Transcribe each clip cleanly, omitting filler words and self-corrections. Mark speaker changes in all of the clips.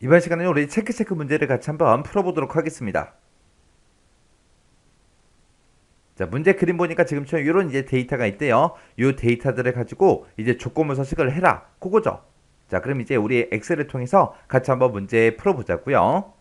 Speaker 1: 이번 시간에는 우리 체크 문제를 같이 한번 풀어보도록 하겠습니다. 자, 문제 그림 보니까 지금처럼 이런 이제 데이터가 있대요. 이 데이터들을 가지고 이제 조건부 서식을 해라. 그거죠. 자, 그럼 이제 우리 엑셀을 통해서 같이 한번 문제 풀어보자고요.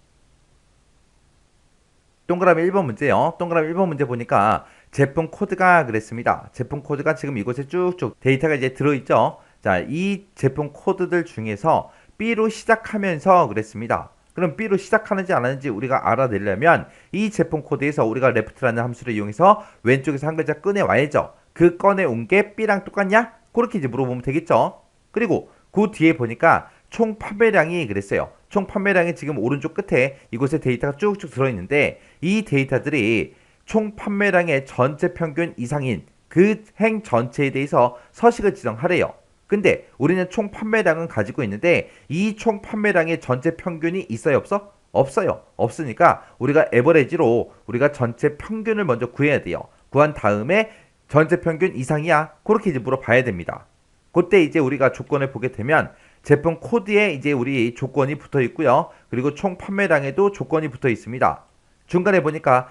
Speaker 1: 동그라미 1번 문제요. 동그라미 1번 문제 보니까 제품 코드가 그랬습니다. 제품 코드가 지금 이곳에 쭉쭉 데이터가 이제 들어있죠. 자, 이 제품 코드들 중에서 B로 시작하면서 그랬습니다. 그럼 B로 시작하는지 안 하는지 우리가 알아내려면 이 제품 코드에서 우리가 left라는 함수를 이용해서 왼쪽에서 한 글자 꺼내와야죠. 그 꺼내온 게 B랑 똑같냐? 그렇게 이제 물어보면 되겠죠. 그리고 그 뒤에 보니까 총 판매량이 그랬어요. 총 판매량이 지금 오른쪽 끝에 이곳에 데이터가 쭉쭉 들어있는데 이 데이터들이 총 판매량의 전체 평균 이상인 그 행 전체에 대해서 서식을 지정하래요. 근데 우리는 총 판매량은 가지고 있는데 이 총 판매량의 전체 평균이 있어요, 없어? 없어요. 없으니까 우리가 에버리지로 우리가 전체 평균을 먼저 구해야 돼요. 구한 다음에 전체 평균 이상이야? 그렇게 이제 물어봐야 됩니다. 그때 이제 우리가 조건을 보게 되면 제품 코드에 이제 우리 조건이 붙어 있고요. 그리고 총 판매량에도 조건이 붙어 있습니다. 중간에 보니까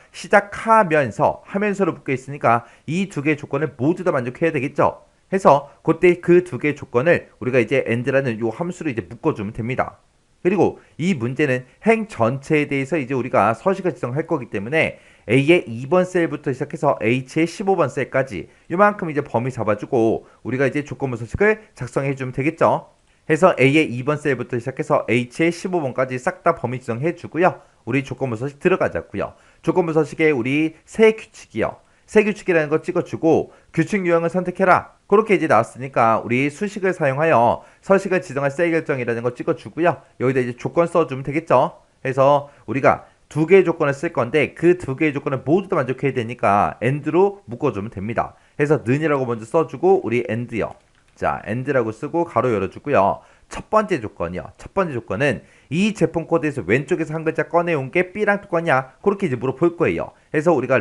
Speaker 1: 시작하면서 하면서로 붙어 있으니까 이 두 개의 조건을 모두 다 만족해야 되겠죠. 해서 그때 그 두 개의 조건을 우리가 이제 and라는 요 함수로 이제 묶어주면 됩니다. 그리고 이 문제는 행 전체에 대해서 이제 우리가 서식을 지정할 거기 때문에 A의 2번 셀부터 시작해서 H의 15번 셀까지 이만큼 이제 범위 잡아주고 우리가 이제 조건부 서식을 작성해 주면 되겠죠. 해서 A의 2번 셀부터 시작해서 H의 15번까지 싹 다 범위 지정해 주고요. 우리 조건부 서식 들어가자고요. 조건부 서식에 우리 세 규칙이요. 세 규칙이라는 거 찍어주고 규칙 유형을 선택해라. 그렇게 이제 나왔으니까 우리 수식을 사용하여 서식을 지정할 셀 결정이라는 거 찍어주고요. 여기다 이제 조건 써주면 되겠죠. 해서 우리가 두 개의 조건을 쓸 건데 그 두 개의 조건을 모두 다 만족해야 되니까 and로 묶어주면 됩니다. 해서 는이라고 먼저 써주고 우리 and요. 자, and라고 쓰고 가로 열어주고요. 첫 번째 조건이요. 첫 번째 조건은 이 제품 코드에서 왼쪽에서 한 글자 꺼내온 게 B랑 똑같냐? 그렇게 이제 물어볼 거예요. 해서 우리가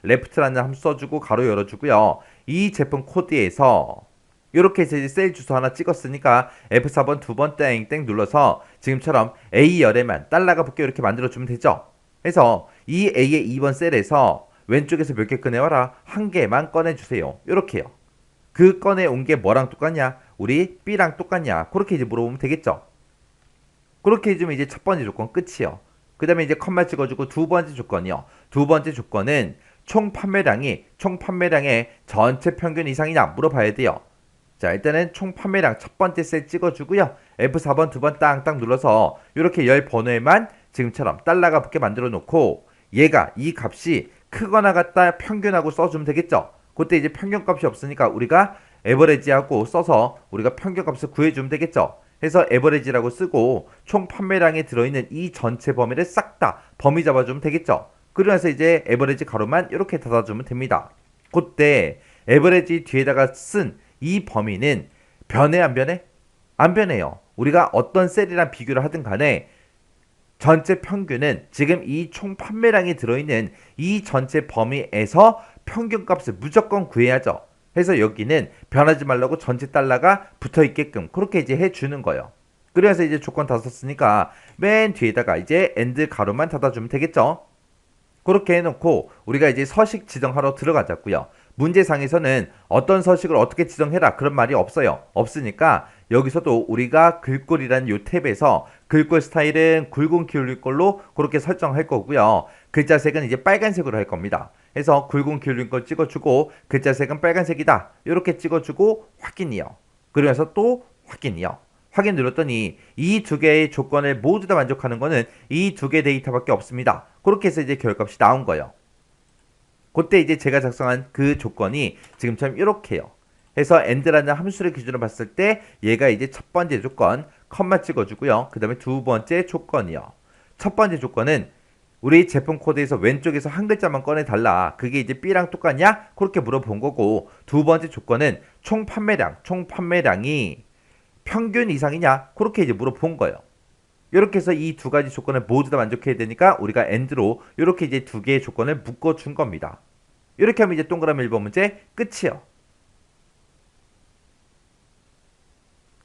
Speaker 1: left라는 함수 써주고 가로 열어주고요. 이 제품 코드에서 이렇게 해서 이제 셀 주소 하나 찍었으니까 F4번 두 번 땡땡 눌러서 지금처럼 A 열에만 달러가 붙게 이렇게 만들어주면 되죠. 해서 이 A의 2번 셀에서 왼쪽에서 몇 개 꺼내와라? 한 개만 꺼내주세요. 이렇게요. 그 꺼내온 게 뭐랑 똑같냐? 우리 B랑 똑같냐? 그렇게 이제 물어보면 되겠죠. 그렇게 해주면 이제 첫 번째 조건 끝이요. 그 다음에 이제 컴마 찍어주고 두 번째 조건이요. 두 번째 조건은 총 판매량의 전체 평균 이상이냐 물어봐야 돼요. 자, 일단은 총 판매량 첫 번째 셀 찍어주고요. F4번 두 번 땅땅 눌러서 이렇게 열 번호에만 지금처럼 달러가 붙게 만들어 놓고 얘가 이 값이 크거나 같다 평균하고 써주면 되겠죠. 그때 이제 평균값이 없으니까 우리가 에버리지하고 써서 우리가 평균값을 구해주면 되겠죠. 해서 에버리지라고 쓰고 총 판매량에 들어있는 이 전체 범위를 싹 다 범위 잡아주면 되겠죠. 그러면서 이제 에버리지 가로만 이렇게 닫아주면 됩니다. 그때 에버리지 뒤에다가 쓴 이 범위는 변해 안 변해? 안 변해요. 우리가 어떤 셀이랑 비교를 하든 간에 전체 평균은 지금 이 총 판매량이 들어있는 이 전체 범위에서 평균값을 무조건 구해야죠. 해서 여기는 변하지 말라고 전체 달러가 붙어 있게끔 그렇게 이제 해주는 거예요. 그래서 이제 조건 다 썼으니까 맨 뒤에다가 이제 end 가로만 닫아주면 되겠죠. 그렇게 해놓고 우리가 이제 서식 지정하러 들어가자고요. 문제상에서는 어떤 서식을 어떻게 지정해라 그런 말이 없어요. 없으니까 여기서도 우리가 글꼴이라는 요 탭에서 글꼴 스타일은 굵은 기울일 걸로 그렇게 설정할 거고요. 글자 색은 이제 빨간색으로 할 겁니다. 해서 굵은 기울인 걸 찍어주고 글자 색은 빨간색이다. 이렇게 찍어주고 확인이요. 그러면서 또 확인이요. 확인 눌렀더니 이 두 개의 조건을 모두 다 만족하는 거는 이 두 개 데이터밖에 없습니다. 그렇게 해서 이제 결값이 나온 거예요. 그때 이제 제가 작성한 그 조건이 지금처럼 이렇게요. 해서 and라는 함수를 기준으로 봤을 때 얘가 이제 첫 번째 조건 컴마 찍어주고요. 그 다음에 두 번째 조건이요. 첫 번째 조건은 우리 제품 코드에서 왼쪽에서 한 글자만 꺼내달라. 그게 이제 B랑 똑같냐? 그렇게 물어본 거고 두 번째 조건은 총 판매량이 평균 이상이냐? 그렇게 이제 물어본 거예요. 이렇게 해서 이 두 가지 조건을 모두 다 만족해야 되니까 우리가 and로 이렇게 이제 두 개의 조건을 묶어준 겁니다. 이렇게 하면 이제 동그라미 1번 문제 끝이요.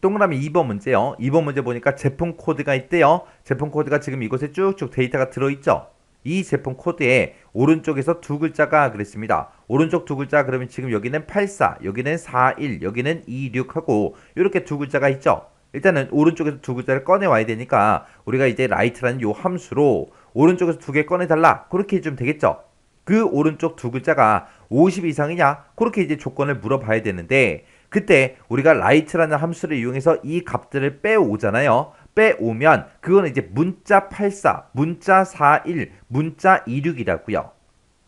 Speaker 1: 동그라미 2번 문제요. 2번 문제 보니까 제품 코드가 있대요. 제품 코드가 지금 이곳에 쭉쭉 데이터가 들어있죠. 이 제품 코드에 오른쪽에서 두 글자가 그랬습니다. 오른쪽 두 글자 그러면 지금 여기는 84, 여기는 41, 여기는 26 하고 이렇게 두 글자가 있죠. 일단은 오른쪽에서 두 글자를 꺼내 와야 되니까 우리가 이제 라이트라는 요 함수로 오른쪽에서 두 개 꺼내달라 그렇게 해주면 되겠죠. 그 오른쪽 두 글자가 50 이상이냐 그렇게 이제 조건을 물어봐야 되는데 그때 우리가 라이트라는 함수를 이용해서 이 값들을 빼오잖아요. 빼오면 그거는 이제 문자 84, 문자 41, 문자 26이라고요.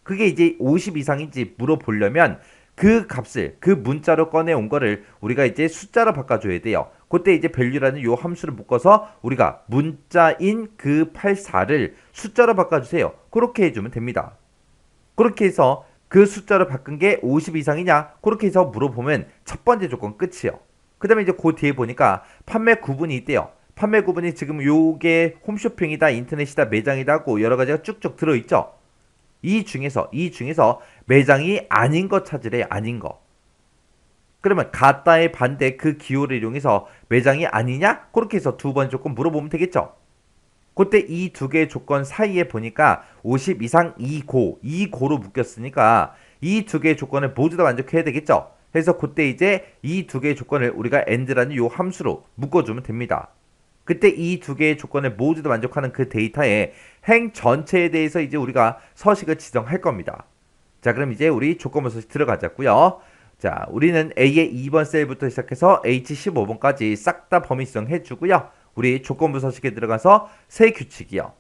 Speaker 1: 그게 이제 50 이상인지 물어보려면 그 값을 그 문자로 꺼내온 거를 우리가 이제 숫자로 바꿔줘야 돼요. 그때 이제 value라는 요 함수를 묶어서 우리가 문자인 그 84를 숫자로 바꿔주세요. 그렇게 해주면 됩니다. 그렇게 해서 그 숫자로 바꾼 게 50 이상이냐 그렇게 해서 물어보면 첫 번째 조건 끝이요. 그 다음에 이제 그 뒤에 보니까 판매 구분이 있대요. 판매 구분이 지금 요게 홈쇼핑이다 인터넷이다 매장이다 하고 여러 가지가 쭉쭉 들어있죠. 이 중에서 매장이 아닌 거 찾으래요. 아닌 거. 그러면 가따의 반대 그 기호를 이용해서 매장이 아니냐 그렇게 해서 두 번 조건 물어보면 되겠죠. 그때 이 두 개의 조건 사이에 보니까 50 이상 2고로 묶였으니까 이 두 개의 조건을 모두 다 만족해야 되겠죠. 그래서 그때 이제 이 두 개의 조건을 우리가 and라는 요 함수로 묶어주면 됩니다. 그때 이 두 개의 조건을 모두 다 만족하는 그 데이터의 행 전체에 대해서 이제 우리가 서식을 지정할 겁니다. 자, 그럼 이제 우리 조건부 서식 들어가자고요. 자, 우리는 A의 2번 셀부터 시작해서 H15번까지 싹 다 범위 지정해주고요. 우리 조건부 서식에 들어가서 새 규칙이요.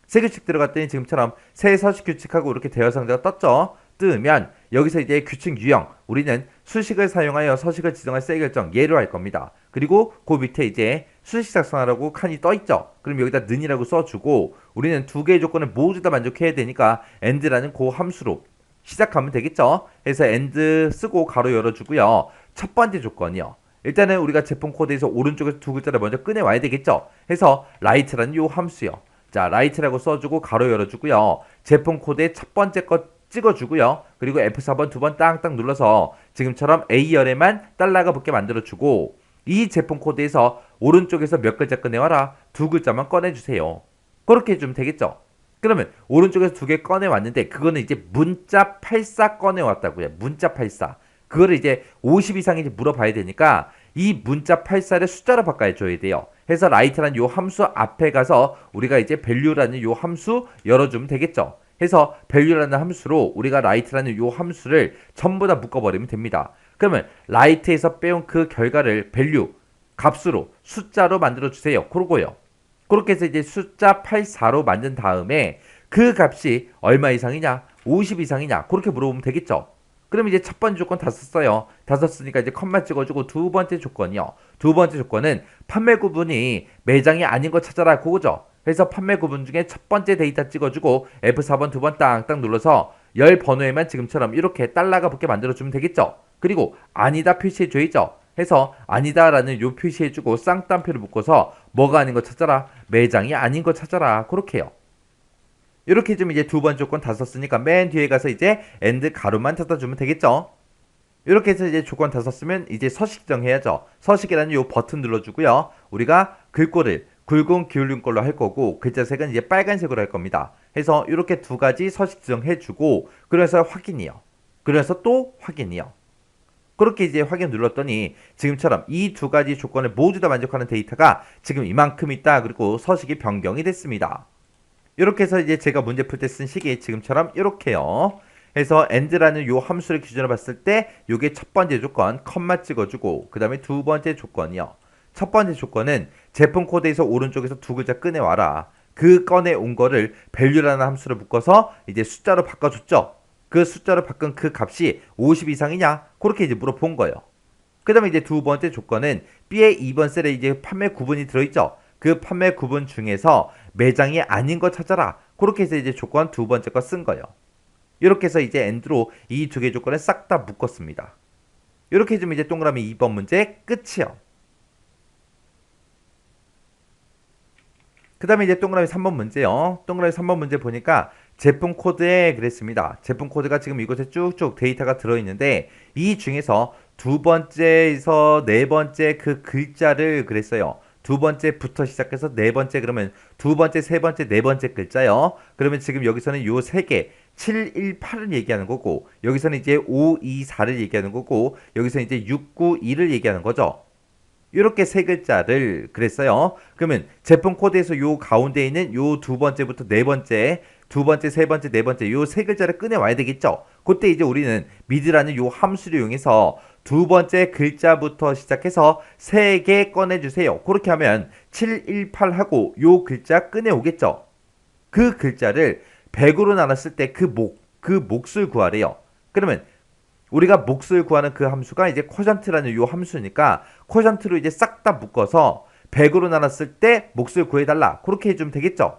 Speaker 1: 새 규칙 들어갔더니 지금처럼 새 서식 규칙하고 이렇게 대여 상자가 떴죠. 뜨면 여기서 이제 규칙 유형 우리는 수식을 사용하여 서식을 지정할 새 결정 예로 할 겁니다. 그리고 그 밑에 이제 수식 작성하라고 칸이 떠 있죠. 그럼 여기다 는이라고 써주고 우리는 두 개의 조건을 모두 다 만족해야 되니까 and라는 그 함수로 시작하면 되겠죠. 그래서 and 쓰고 가로 열어주고요. 첫 번째 조건이요. 일단은 우리가 제품 코드에서 오른쪽에서 두 글자를 먼저 꺼내와야 되겠죠. 해서 write라는 요 함수요. 자, write라고 써주고 가로 열어주고요. 제품 코드의 첫 번째 것 찍어주고요. 그리고 F4번 두 번 땅땅 눌러서 지금처럼 A열에만 달러가 붙게 만들어주고 이 제품 코드에서 오른쪽에서 몇 글자 꺼내와라 두 글자만 꺼내주세요. 그렇게 해주면 되겠죠. 그러면 오른쪽에서 두 개 꺼내왔는데 그거는 이제 문자 84 꺼내왔다고요. 문자 84. 그거를 이제 50 이상인지 물어봐야 되니까 이 문자 84를 숫자로 바꿔줘야 돼요. 해서 write라는 요 함수 앞에 가서 우리가 이제 value라는 요 함수 열어주면 되겠죠. 해서 value라는 함수로 우리가 write라는 요 함수를 전부 다 묶어버리면 됩니다. 그러면 write에서 빼온 그 결과를 value 값으로 숫자로 만들어주세요. 그러고요. 그렇게 해서 이제 숫자 84로 만든 다음에 그 값이 얼마 이상이냐 50 이상이냐 그렇게 물어보면 되겠죠. 그럼 이제 첫 번째 조건 다 썼어요. 다 썼으니까 이제 컴마 찍어주고 두 번째 조건이요. 두 번째 조건은 판매 구분이 매장이 아닌 거 찾아라 그거죠. 그래서 판매 구분 중에 첫 번째 데이터 찍어주고 F4번 두 번 땅땅 눌러서 열 번호에만 지금처럼 이렇게 달러가 붙게 만들어주면 되겠죠. 그리고 아니다 표시해줘야죠. 해서 아니다라는 요 표시해주고 쌍따옴표를 묶어서 뭐가 아닌 거 찾아라 매장이 아닌 거 찾아라 그렇게 해요. 이렇게 좀 이제 두 번째 조건 다 썼으니까 맨 뒤에 가서 이제 and 가로만 찾아주면 되겠죠. 이렇게 해서 이제 조건 다 썼으면 이제 서식 정해야죠. 서식이라는 요 버튼 눌러주고요. 우리가 글꼴을 굵은 기울인 걸로 할 거고 글자 색은 이제 빨간색으로 할 겁니다. 해서 이렇게 두 가지 서식 지정해주고 그래서 확인이요. 그래서 또 확인이요. 그렇게 이제 확인 눌렀더니 지금처럼 이 두 가지 조건을 모두 다 만족하는 데이터가 지금 이만큼 있다. 그리고 서식이 변경이 됐습니다. 이렇게 해서 이제 제가 문제 풀 때 쓴 식이 지금처럼 이렇게요. 해서 and라는 요 함수를 기준으로 봤을 때 요게 첫 번째 조건 컴마 찍어주고 그 다음에 두 번째 조건이요. 첫 번째 조건은 제품 코드에서 오른쪽에서 두 글자 꺼내와라. 그 꺼내온 거를 value라는 함수를 묶어서 이제 숫자로 바꿔줬죠. 그 숫자로 바꾼 그 값이 50 이상이냐? 그렇게 이제 물어본 거예요. 그 다음에 이제 두 번째 조건은 B의 2번 셀에 이제 판매 구분이 들어있죠. 그 판매 구분 중에서 매장이 아닌 거 찾아라. 그렇게 해서 이제 조건 두 번째 거 쓴 거예요. 이렇게 해서 이제 and로 이 두 개 조건을 싹 다 묶었습니다. 이렇게 해주면 이제 동그라미 2번 문제 끝이요. 그 다음에 이제 동그라미 3번 문제요. 동그라미 3번 문제 보니까 제품 코드에 그랬습니다. 제품 코드가 지금 이곳에 쭉쭉 데이터가 들어있는데 이 중에서 두 번째에서 네 번째 그 글자를 그랬어요. 두 번째부터 시작해서 네 번째 그러면 두 번째, 세 번째, 네 번째 글자요. 그러면 지금 여기서는 요 세 개, 7, 1, 8을 얘기하는 거고 여기서는 이제 5, 2, 4를 얘기하는 거고 여기서는 이제 6, 9, 2를 얘기하는 거죠. 이렇게 세 글자를 그랬어요. 그러면 제품 코드에서 요 가운데 있는 요 두 번째부터 네 번째, 두 번째, 세 번째, 네 번째 요 세 글자를 꺼내 와야 되겠죠. 그때 이제 우리는 mid라는 요 함수를 이용해서 두 번째 글자부터 시작해서 세 개 꺼내 주세요. 그렇게 하면 7, 1, 8 하고 요 글자 꺼내 오겠죠. 그 글자를 100으로 나눴을 때 그 몫을 구하래요. 그러면 우리가 몫을 구하는 그 함수가 이제 쿼션트라는 요 함수니까 쿼션트로 이제 싹 다 묶어서 100으로 나눴을 때 몫을 구해달라. 그렇게 해주면 되겠죠.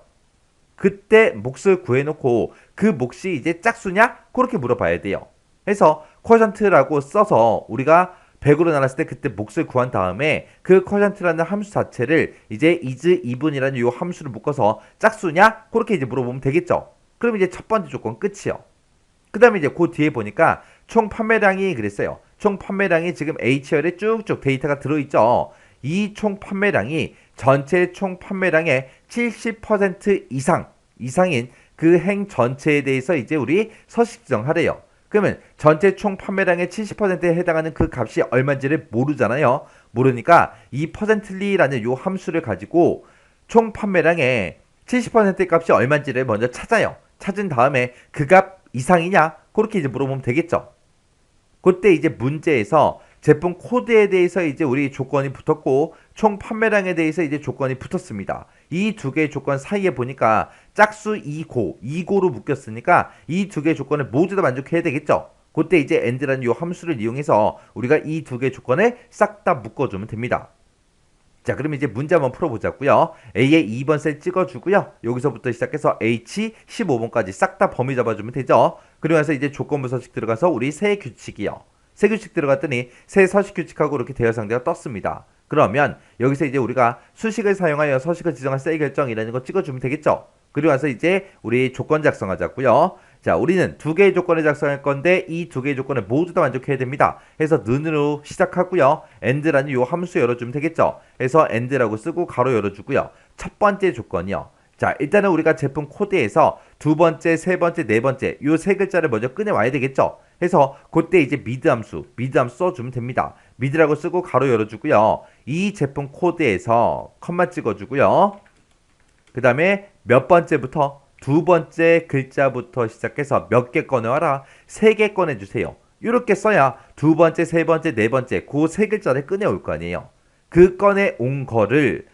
Speaker 1: 그때 몫을 구해놓고 그 몫이 이제 짝수냐? 그렇게 물어봐야 돼요. 그래서 쿼션트라고 써서 우리가 100으로 나눴을 때 그때 몫을 구한 다음에 그 쿼션트라는 함수 자체를 이제 is even이라는 요 함수를 묶어서 짝수냐? 그렇게 이제 물어보면 되겠죠. 그럼 이제 첫 번째 조건 끝이요. 그 다음에 이제 그 뒤에 보니까 총 판매량이 그랬어요. 총 판매량이 지금 H열에 쭉쭉 데이터가 들어있죠. 이 총 판매량이 전체 총 판매량의 70% 이상인 그 행 전체에 대해서 이제 우리 서식 지정하래요. 그러면 전체 총 판매량의 70%에 해당하는 그 값이 얼마인지를 모르잖아요. 모르니까 이 퍼센트리라는 요 함수를 가지고 총 판매량의 70%의 값이 얼마인지를 먼저 찾아요. 찾은 다음에 그 값 이상이냐? 그렇게 이제 물어보면 되겠죠. 그때 이제 문제에서 제품 코드에 대해서 이제 우리 조건이 붙었고 총 판매량에 대해서 이제 조건이 붙었습니다. 이 두 개의 조건 사이에 보니까 짝수 2고로 묶였으니까 이 두 개의 조건을 모두 다 만족해야 되겠죠. 그때 이제 and라는 이 함수를 이용해서 우리가 이 두 개의 조건을 싹 다 묶어주면 됩니다. 자, 그럼 이제 문제 한번 풀어보자고요. A의 2번 셀 찍어주고요. 여기서부터 시작해서 H 15번까지 싹 다 범위 잡아주면 되죠. 그리고 나서 이제 조건부 서식 들어가서 우리 세 규칙이요. 세 규칙 들어갔더니 세 서식 규칙하고 이렇게 대여 상대가 떴습니다. 그러면 여기서 이제 우리가 수식을 사용하여 서식을 지정한 셀 결정이라는 거 찍어주면 되겠죠. 그리고 나서 이제 우리 조건 작성하자고요. 자, 우리는 두 개의 조건을 작성할 건데 이 두 개의 조건을 모두 다 만족해야 됩니다. 해서 는으로 시작하고요. and라는 요 함수 열어주면 되겠죠. 해서 and라고 쓰고 가로 열어주고요. 첫 번째 조건이요. 자, 일단은 우리가 제품 코드에서 두 번째, 세 번째, 네 번째 요 세 글자를 먼저 꺼내 와야 되겠죠. 해서 그때 이제 mid 함수 써주면 됩니다. mid라고 쓰고 가로 열어주고요. 이 제품 코드에서 컴마 찍어주고요. 그 다음에 몇 번째부터 두 번째 글자부터 시작해서 몇 개 꺼내와라. 세 개 꺼내주세요. 이렇게 써야 두 번째, 세 번째, 네 번째 그 세 글자를 꺼내올 거 아니에요. 그 꺼내온 거를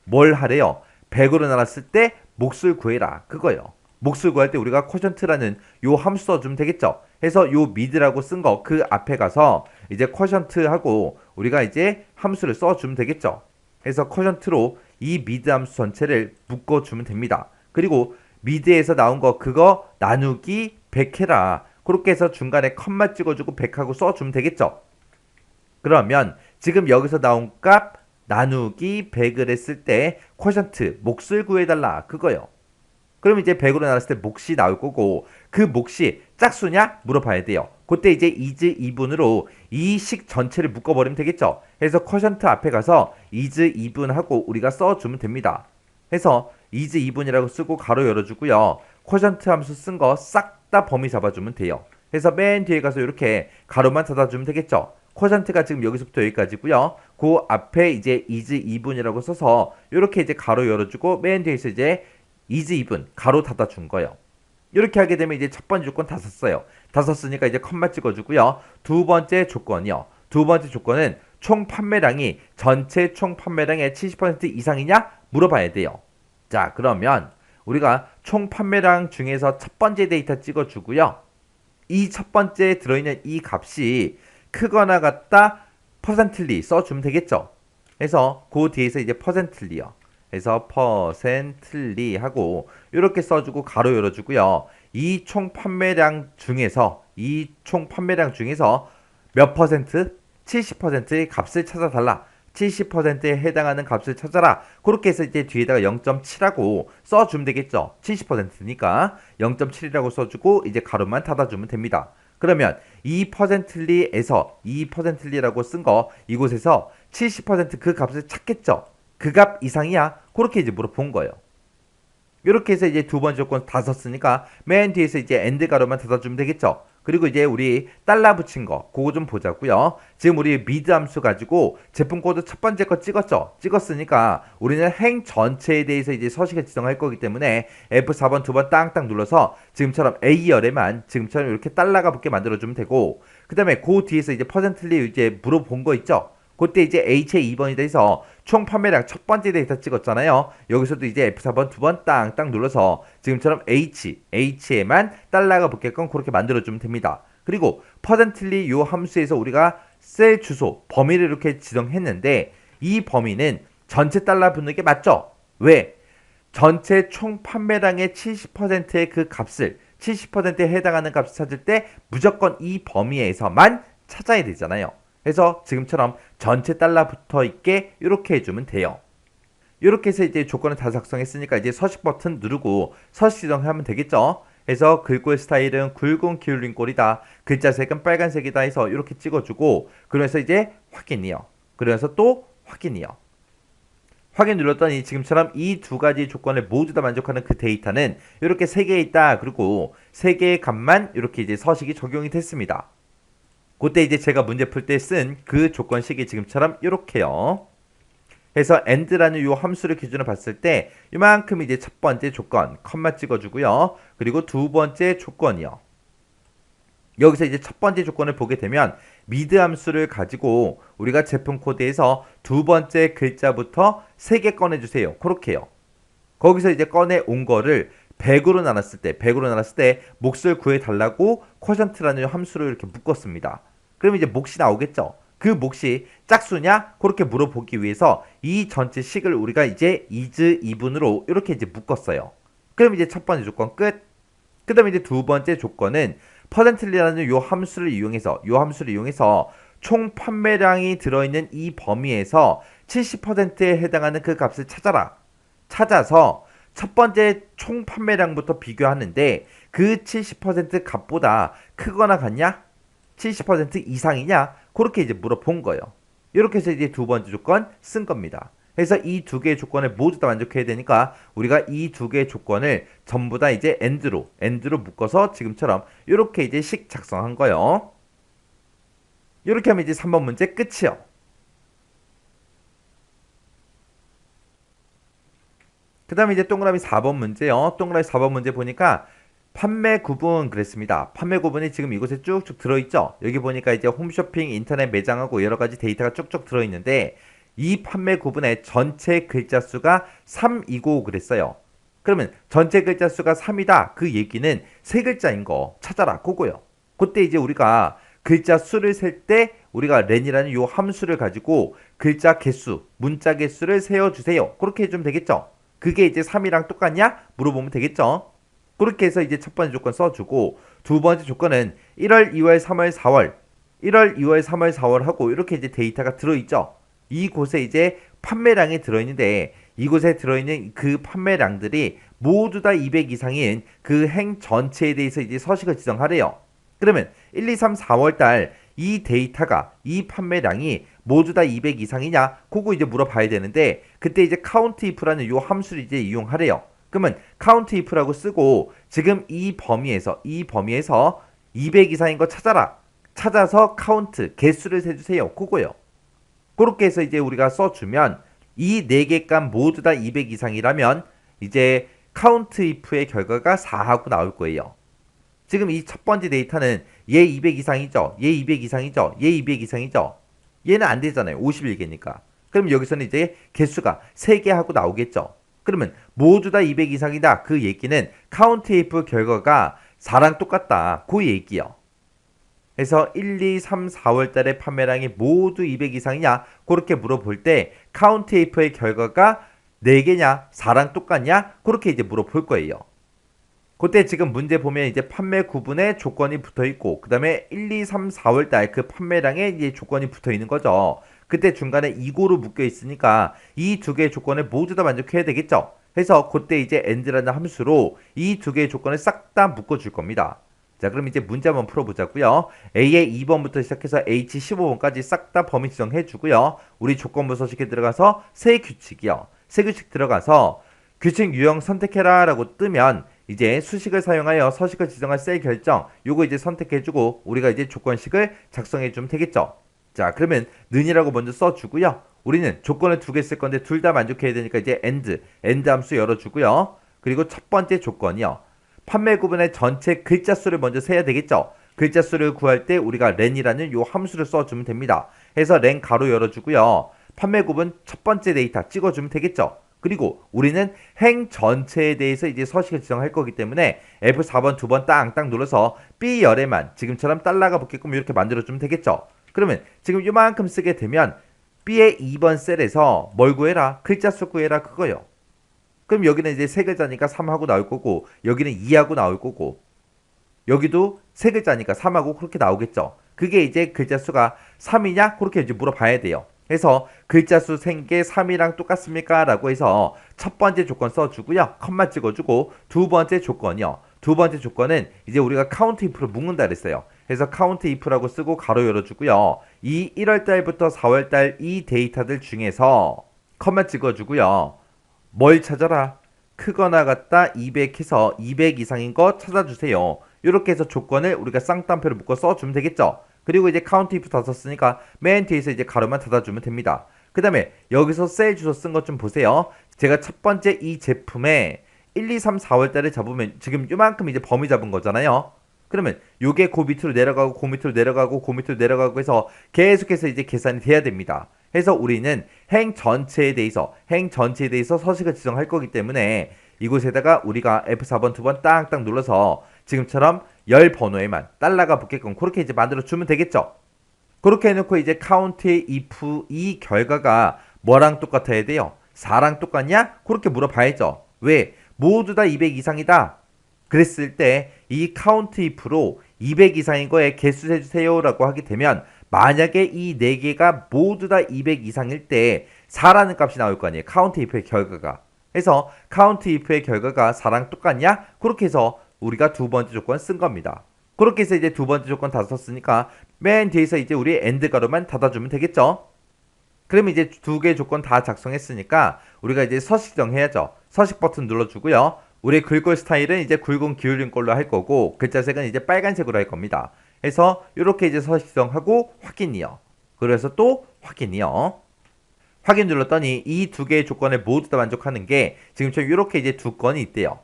Speaker 1: 뭘 하래요? 100으로 나눴을 때 몫을 구해라. 그거요. 몫을 구할 때 우리가 쿼션트라는 요 함수 써주면 되겠죠. 해서 요 mid라고 쓴 거 그 앞에 가서 이제 쿼션트하고 우리가 이제 함수를 써주면 되겠죠. 해서 쿼션트로 이 mid 함수 전체를 묶어주면 됩니다. 그리고 mid에서 나온 거 그거 나누기 100 해라. 그렇게 해서 중간에 컴마 찍어주고 100하고 써주면 되겠죠. 그러면 지금 여기서 나온 값 나누기 100을 했을 때 쿼션트 몫을 구해달라 그거요. 그럼 이제 100으로 나눴을 때 몫이 나올 거고 그 몫이 짝수냐 물어봐야 돼요. 그때 이제 is even으로 이 식 전체를 묶어버리면 되겠죠. 해서 쿼션트 앞에 가서 is even 하고 우리가 써주면 됩니다. 해서 is even이라고 쓰고 가로 열어주고요. 쿼션트 함수 쓴 거 싹 다 범위 잡아주면 돼요. 해서 맨 뒤에 가서 이렇게 가로만 닫아주면 되겠죠. 쿼션트가 지금 여기서부터 여기까지고요. 그 앞에 이제 is even이라고 써서 이렇게 이제 가로 열어주고 맨 뒤에서 이제 is even 가로 닫아준 거예요. 이렇게 하게 되면 이제 첫 번째 조건 다 썼어요. 다 썼으니까 이제 컴마 찍어주고요. 두 번째 조건이요. 두 번째 조건은 총 판매량이 전체 총 판매량의 70% 이상이냐 물어봐야 돼요. 자, 그러면 우리가 총 판매량 중에서 첫 번째 데이터 찍어주고요. 이 첫 번째 들어있는 이 값이 크거나 같다 퍼센트리 써주면 되겠죠. 그래서 그 뒤에서 이제 퍼센트리요. 그래서 퍼센트리 하고 이렇게 써주고 가로 열어주고요. 이 총 판매량 중에서 몇 퍼센트? 70%의 값을 찾아달라. 70%에 해당하는 값을 찾아라. 그렇게 해서 이제 뒤에다가 0.7하고 써주면 되겠죠. 70%니까 0.7이라고 써주고 이제 가로만 닫아주면 됩니다. 그러면 2%리에서 2%리라고 쓴 거 이곳에서 70% 그 값을 찾겠죠. 그 값 이상이야? 그렇게 이제 물어본 거예요. 이렇게 해서 이제 두 번째 조건 다 썼으니까 맨 뒤에서 이제 엔드 가로만 닫아주면 되겠죠. 그리고 이제 우리 달러 붙인 거 그거 좀 보자고요. 지금 우리 미드 함수 가지고 제품 코드 첫 번째 거 찍었죠. 찍었으니까 우리는 행 전체에 대해서 이제 서식을 지정할 거기 때문에 F4번 두 번 땅땅 눌러서 지금처럼 A열에만 지금처럼 이렇게 달러가 붙게 만들어주면 되고, 그 다음에 그 뒤에서 이제 퍼센트리 이제 물어본 거 있죠. 그때 이제 H의 2번이 돼서 총 판매량 첫 번째 데이터 찍었잖아요. 여기서도 이제 F4번 두 번 땅땅 눌러서 지금처럼 H에만 달러가 붙게끔 그렇게 만들어주면 됩니다. 그리고 퍼센트리 요 함수에서 우리가 셀 주소, 범위를 이렇게 지정했는데 이 범위는 전체 달러 붙는 게 맞죠? 왜? 전체 총 판매량의 70%의 그 값을 70%에 해당하는 값을 찾을 때 무조건 이 범위에서만 찾아야 되잖아요. 그래서 지금처럼 전체 달러 붙어 있게 이렇게 해주면 돼요. 이렇게 해서 이제 조건을 다 작성했으니까 이제 서식 버튼 누르고 서식 지정하면 되겠죠. 그래서 글꼴 스타일은 굵은 기울린 꼴이다. 글자 색은 빨간색이다 해서 이렇게 찍어주고, 그래서 이제 확인이요. 그래서 또 확인이요. 확인 눌렀더니 지금처럼 이 두 가지 조건을 모두 다 만족하는 그 데이터는 이렇게 세 개 있다. 그리고 세 개의 값만 이렇게 이제 서식이 적용이 됐습니다. 그때 이제 제가 문제 풀 때 쓴 그 조건식이 지금처럼 이렇게요. 그래서 and라는 요 함수를 기준으로 봤을 때 이만큼 이제 첫 번째 조건 컴마 찍어주고요. 그리고 두 번째 조건이요. 여기서 이제 첫 번째 조건을 보게 되면 미드 함수를 가지고 우리가 제품 코드에서 두 번째 글자부터 3개 꺼내주세요. 그렇게요. 거기서 이제 꺼내 온 거를 100으로 나눴을 때 몫을 구해달라고 쿼션트라는 함수를 이렇게 묶었습니다. 그러면 이제 몫이 나오겠죠. 그 몫이 짝수냐? 그렇게 물어보기 위해서 이 전체 식을 우리가 이제 is, even으로 이렇게 이제 묶었어요. 그럼 이제 첫 번째 조건 끝. 그 다음에 이제 두 번째 조건은 퍼센트리라는 요 함수를 이용해서 총 판매량이 들어있는 이 범위에서 70%에 해당하는 그 값을 찾아라. 찾아서 첫 번째 총 판매량부터 비교하는데 그 70% 값보다 크거나 같냐? 70% 이상이냐? 그렇게 이제 물어본 거예요. 이렇게 해서 이제 두 번째 조건 쓴 겁니다. 그래서 이 두 개의 조건을 모두 다 만족해야 되니까 우리가 이 두 개의 조건을 전부 다 이제 end로 묶어서 지금처럼 이렇게 이제 식 작성한 거예요. 이렇게 하면 이제 3번 문제 끝이요. 그 다음에 이제 동그라미 4번 문제요. 동그라미 4번 문제 보니까 판매 구분 그랬습니다. 판매 구분이 지금 이곳에 쭉쭉 들어있죠. 여기 보니까 이제 홈쇼핑, 인터넷 매장하고 여러가지 데이터가 쭉쭉 들어있는데 이 판매 구분의 전체 글자 수가 3이고 그랬어요. 그러면 전체 글자 수가 3이다. 그 얘기는 세 글자인 거 찾아라. 그거요. 그때 이제 우리가 글자 수를 셀 때 우리가 렌이라는 요 함수를 가지고 글자 개수, 문자 개수를 세어주세요. 그렇게 해주면 되겠죠. 그게 이제 3이랑 똑같냐? 물어보면 되겠죠. 그렇게 해서 이제 첫 번째 조건 써주고, 두 번째 조건은 1월, 2월, 3월, 4월 1월, 2월, 3월, 4월 하고 이렇게 이제 데이터가 들어있죠. 이곳에 이제 판매량이 들어있는데 이곳에 들어있는 그 판매량들이 모두 다 200 이상인 그 행 전체에 대해서 이제 서식을 지정하래요. 그러면 1, 2, 3, 4월 달 이 데이터가, 이 판매량이 모두 다 200 이상이냐? 그거 이제 물어봐야 되는데 그때 이제 count if라는 요 함수를 이제 이용하래요. 그러면 count if라고 쓰고 지금 이 범위에서 200 이상인 거 찾아라. 찾아서 count, 개수를 세주세요. 그거요. 그렇게 해서 이제 우리가 써주면 이 4개 값 모두 다 200 이상이라면 이제 count if의 결과가 4하고 나올 거예요. 지금 이 첫 번째 데이터는 얘 200 이상이죠. 얘 200 이상이죠. 얘 200 이상이죠. 얘는 안 되잖아요. 51개니까. 그럼 여기서는 이제 개수가 3개 하고 나오겠죠. 그러면 모두 다 200 이상이다. 그 얘기는 count if 결과가 4랑 똑같다. 그 얘기요. 그래서 1, 2, 3, 4월 달에 판매량이 모두 200 이상이냐? 그렇게 물어볼 때 count if의 결과가 4개냐? 4랑 똑같냐? 그렇게 이제 물어볼 거예요. 그때 지금 문제 보면 이제 판매 구분에 조건이 붙어 있고, 그 다음에 1, 2, 3, 4월 달 그 판매량에 이제 조건이 붙어 있는 거죠. 그때 중간에 이고로 묶여 있으니까 이 두 개의 조건을 모두 다 만족해야 되겠죠. 그래서 그때 이제 end라는 함수로 이 두 개의 조건을 싹 다 묶어 줄 겁니다. 자, 그럼 이제 문제 한번 풀어보자고요. A의 2번부터 시작해서 H 15번까지 싹 다 범위 지정해주고요. 우리 조건부 서식에 들어가서 세 규칙이요. 세 규칙 들어가서 규칙 유형 선택해라 라고 뜨면 이제 수식을 사용하여 서식을 지정할 셀 결정 요거 이제 선택해주고 우리가 이제 조건식을 작성해주면 되겠죠. 자, 그러면 는이라고 먼저 써주고요. 우리는 조건을 두 개 쓸 건데 둘 다 만족해야 되니까 이제 end 함수 열어주고요. 그리고 첫 번째 조건이요. 판매 구분의 전체 글자 수를 먼저 세야 되겠죠. 글자 수를 구할 때 우리가 렌이라는 요 함수를 써주면 됩니다. 해서 렌 가로 열어주고요. 판매 구분 첫 번째 데이터 찍어주면 되겠죠. 그리고 우리는 행 전체에 대해서 이제 서식을 지정할 거기 때문에 F4번 두 번 땅땅 눌러서 B열에만 지금처럼 달러가 붙게끔 이렇게 만들어주면 되겠죠. 그러면 지금 이만큼 쓰게 되면 B의 2번 셀에서 뭘 구해라? 글자 수 구해라 그거요. 그럼 여기는 이제 세 글자니까 3하고 나올 거고 여기는 2하고 나올 거고 여기도 세 글자니까 3하고 그렇게 나오겠죠. 그게 이제 글자 수가 3이냐? 그렇게 이제 물어봐야 돼요. 그래서 글자 수 생 게 3이랑 똑같습니까? 라고 해서 첫 번째 조건 써주고요. 컴마 찍어주고 두 번째 조건이요. 두 번째 조건은 이제 우리가 카운트 if로 묶는다 그랬어요. 그래서 카운트 if라고 쓰고 가로 열어주고요. 이 1월달부터 4월달 이 데이터들 중에서 컴마 찍어주고요. 뭘 찾아라? 크거나 같다 200 해서 200 이상인 거 찾아주세요. 이렇게 해서 조건을 우리가 쌍따옴표를 묶어 써주면 되겠죠. 그리고 이제 카운트 if 다 썼으니까 맨 뒤에서 이제 가로만 닫아주면 됩니다. 그 다음에 여기서 셀 주소 쓴 것 좀 보세요. 제가 첫 번째 이 제품에 1, 2, 3, 4월달을 잡으면 지금 이만큼 이제 범위 잡은 거잖아요. 그러면 요게 그 밑으로 내려가고 그 밑으로 내려가고 그 밑으로 내려가고 해서 계속해서 이제 계산이 돼야 됩니다. 해서 우리는 행 전체에 대해서 서식을 지정할 거기 때문에 이곳에다가 우리가 F4번 두 번 땅땅 눌러서 지금처럼 열 번호에만 달러가 붙게끔 그렇게 이제 만들어 주면 되겠죠. 그렇게 해놓고 이제 count if 이 결과가 뭐랑 똑같아야 돼요? 4랑 똑같냐? 그렇게 물어봐야죠. 왜? 모두 다 200 이상이다. 그랬을 때 이 count if로 200 이상인 거에 개수 세주세요 라고 하게 되면 만약에 이 4개가 모두 다 200 이상일 때 4라는 값이 나올 거 아니에요. count if의 결과가. 그래서 count if의 결과가 4랑 똑같냐? 그렇게 해서 우리가 두 번째 조건 쓴 겁니다. 그렇게 해서 이제 두 번째 조건 다 썼으니까 맨 뒤에서 이제 우리 end 가로만 닫아주면 되겠죠. 그럼 이제 두 개 조건 다 작성했으니까 우리가 이제 서식 정해야죠. 서식 버튼 눌러주고요. 우리 글꼴 스타일은 이제 굵은 기울인 걸로 할 거고 글자색은 이제 빨간색으로 할 겁니다. 해서 이렇게 이제 서식 정하고 확인이요. 그래서 또 확인이요. 확인 눌렀더니 이 두 개의 조건에 모두 다 만족하는 게 지금처럼 이렇게 이제 두 건이 있대요.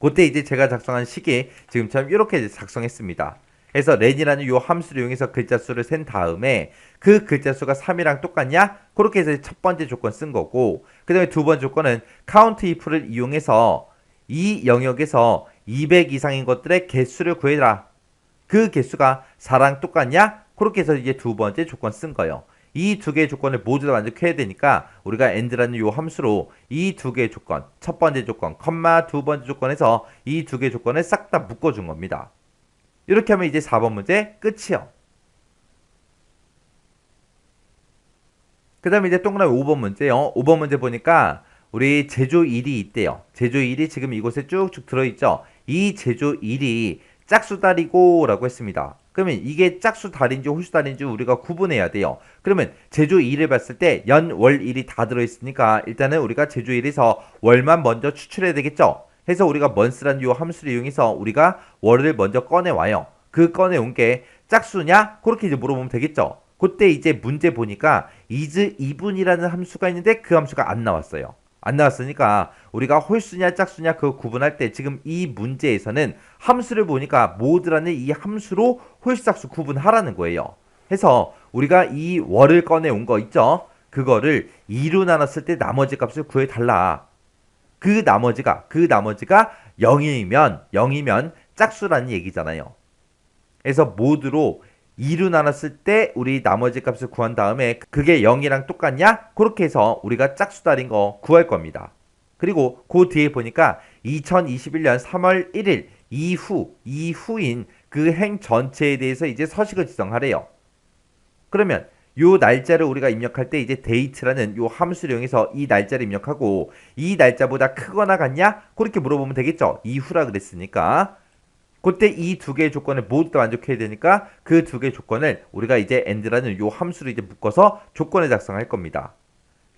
Speaker 1: 그때 이제 제가 작성한 식이 지금처럼 이렇게 이제 작성했습니다. 그래서 렌이라는 요 함수를 이용해서 글자 수를 센 다음에 그 글자 수가 3이랑 똑같냐? 그렇게 해서 첫 번째 조건 쓴 거고 그 다음에 두 번째 조건은 count if를 이용해서 이 영역에서 200 이상인 것들의 개수를 구해라. 그 개수가 4랑 똑같냐? 그렇게 해서 이제 두 번째 조건 쓴 거예요. 이 두 개의 조건을 모두 다 만족해야 되니까 우리가 end라는 요 함수로 이 두 개의 조건, 첫 번째 조건, 컴마 두 번째 조건에서 이 두 개의 조건을 싹 다 묶어준 겁니다. 이렇게 하면 이제 4번 문제 끝이요. 그 다음에 이제 동그라미 5번 문제요. 5번 문제 보니까 우리 제조일이 있대요. 제조일이 지금 이곳에 쭉쭉 들어있죠. 이 제조일이 짝수달이고 라고 했습니다. 그러면 이게 짝수달인지 홀수달인지 우리가 구분해야 돼요. 그러면 제조일을 봤을 때 연, 월, 일이 다 들어있으니까 일단은 우리가 제조일에서 월만 먼저 추출해야 되겠죠. 해서 우리가 month라는 요 함수를 이용해서 우리가 월을 먼저 꺼내와요. 그 꺼내온 게 짝수냐? 그렇게 이제 물어보면 되겠죠. 그때 이제 문제 보니까 is even이라는 함수가 있는데 그 함수가 안 나왔어요. 안 나왔으니까 우리가 홀수냐 짝수냐 그거 구분할 때 지금 이 문제에서는 함수를 보니까 모드라는 이 함수로 홀수 짝수 구분하라는 거예요. 해서 우리가 이 월을 꺼내온 거 있죠. 그거를 2로 나눴을 때 나머지 값을 구해달라. 그 나머지가 0이면 짝수라는 얘기잖아요. 그래서 모드로 2로 나눴을 때 우리 나머지 값을 구한 다음에 그게 0이랑 똑같냐? 그렇게 해서 우리가 짝수달인 거 구할 겁니다. 그리고 그 뒤에 보니까 2021년 3월 1일 이후인 그 행 전체에 대해서 이제 서식을 지정하래요. 그러면 요 날짜를 우리가 입력할 때 이제 date라는 요 함수를 이용해서 이 날짜를 입력하고 이 날짜보다 크거나 같냐? 그렇게 물어보면 되겠죠. 이후라 그랬으니까. 그때 이 두 개의 조건을 모두 다 만족해야 되니까 그 두 개의 조건을 우리가 이제 and라는 요 함수를 이제 묶어서 조건을 작성할 겁니다.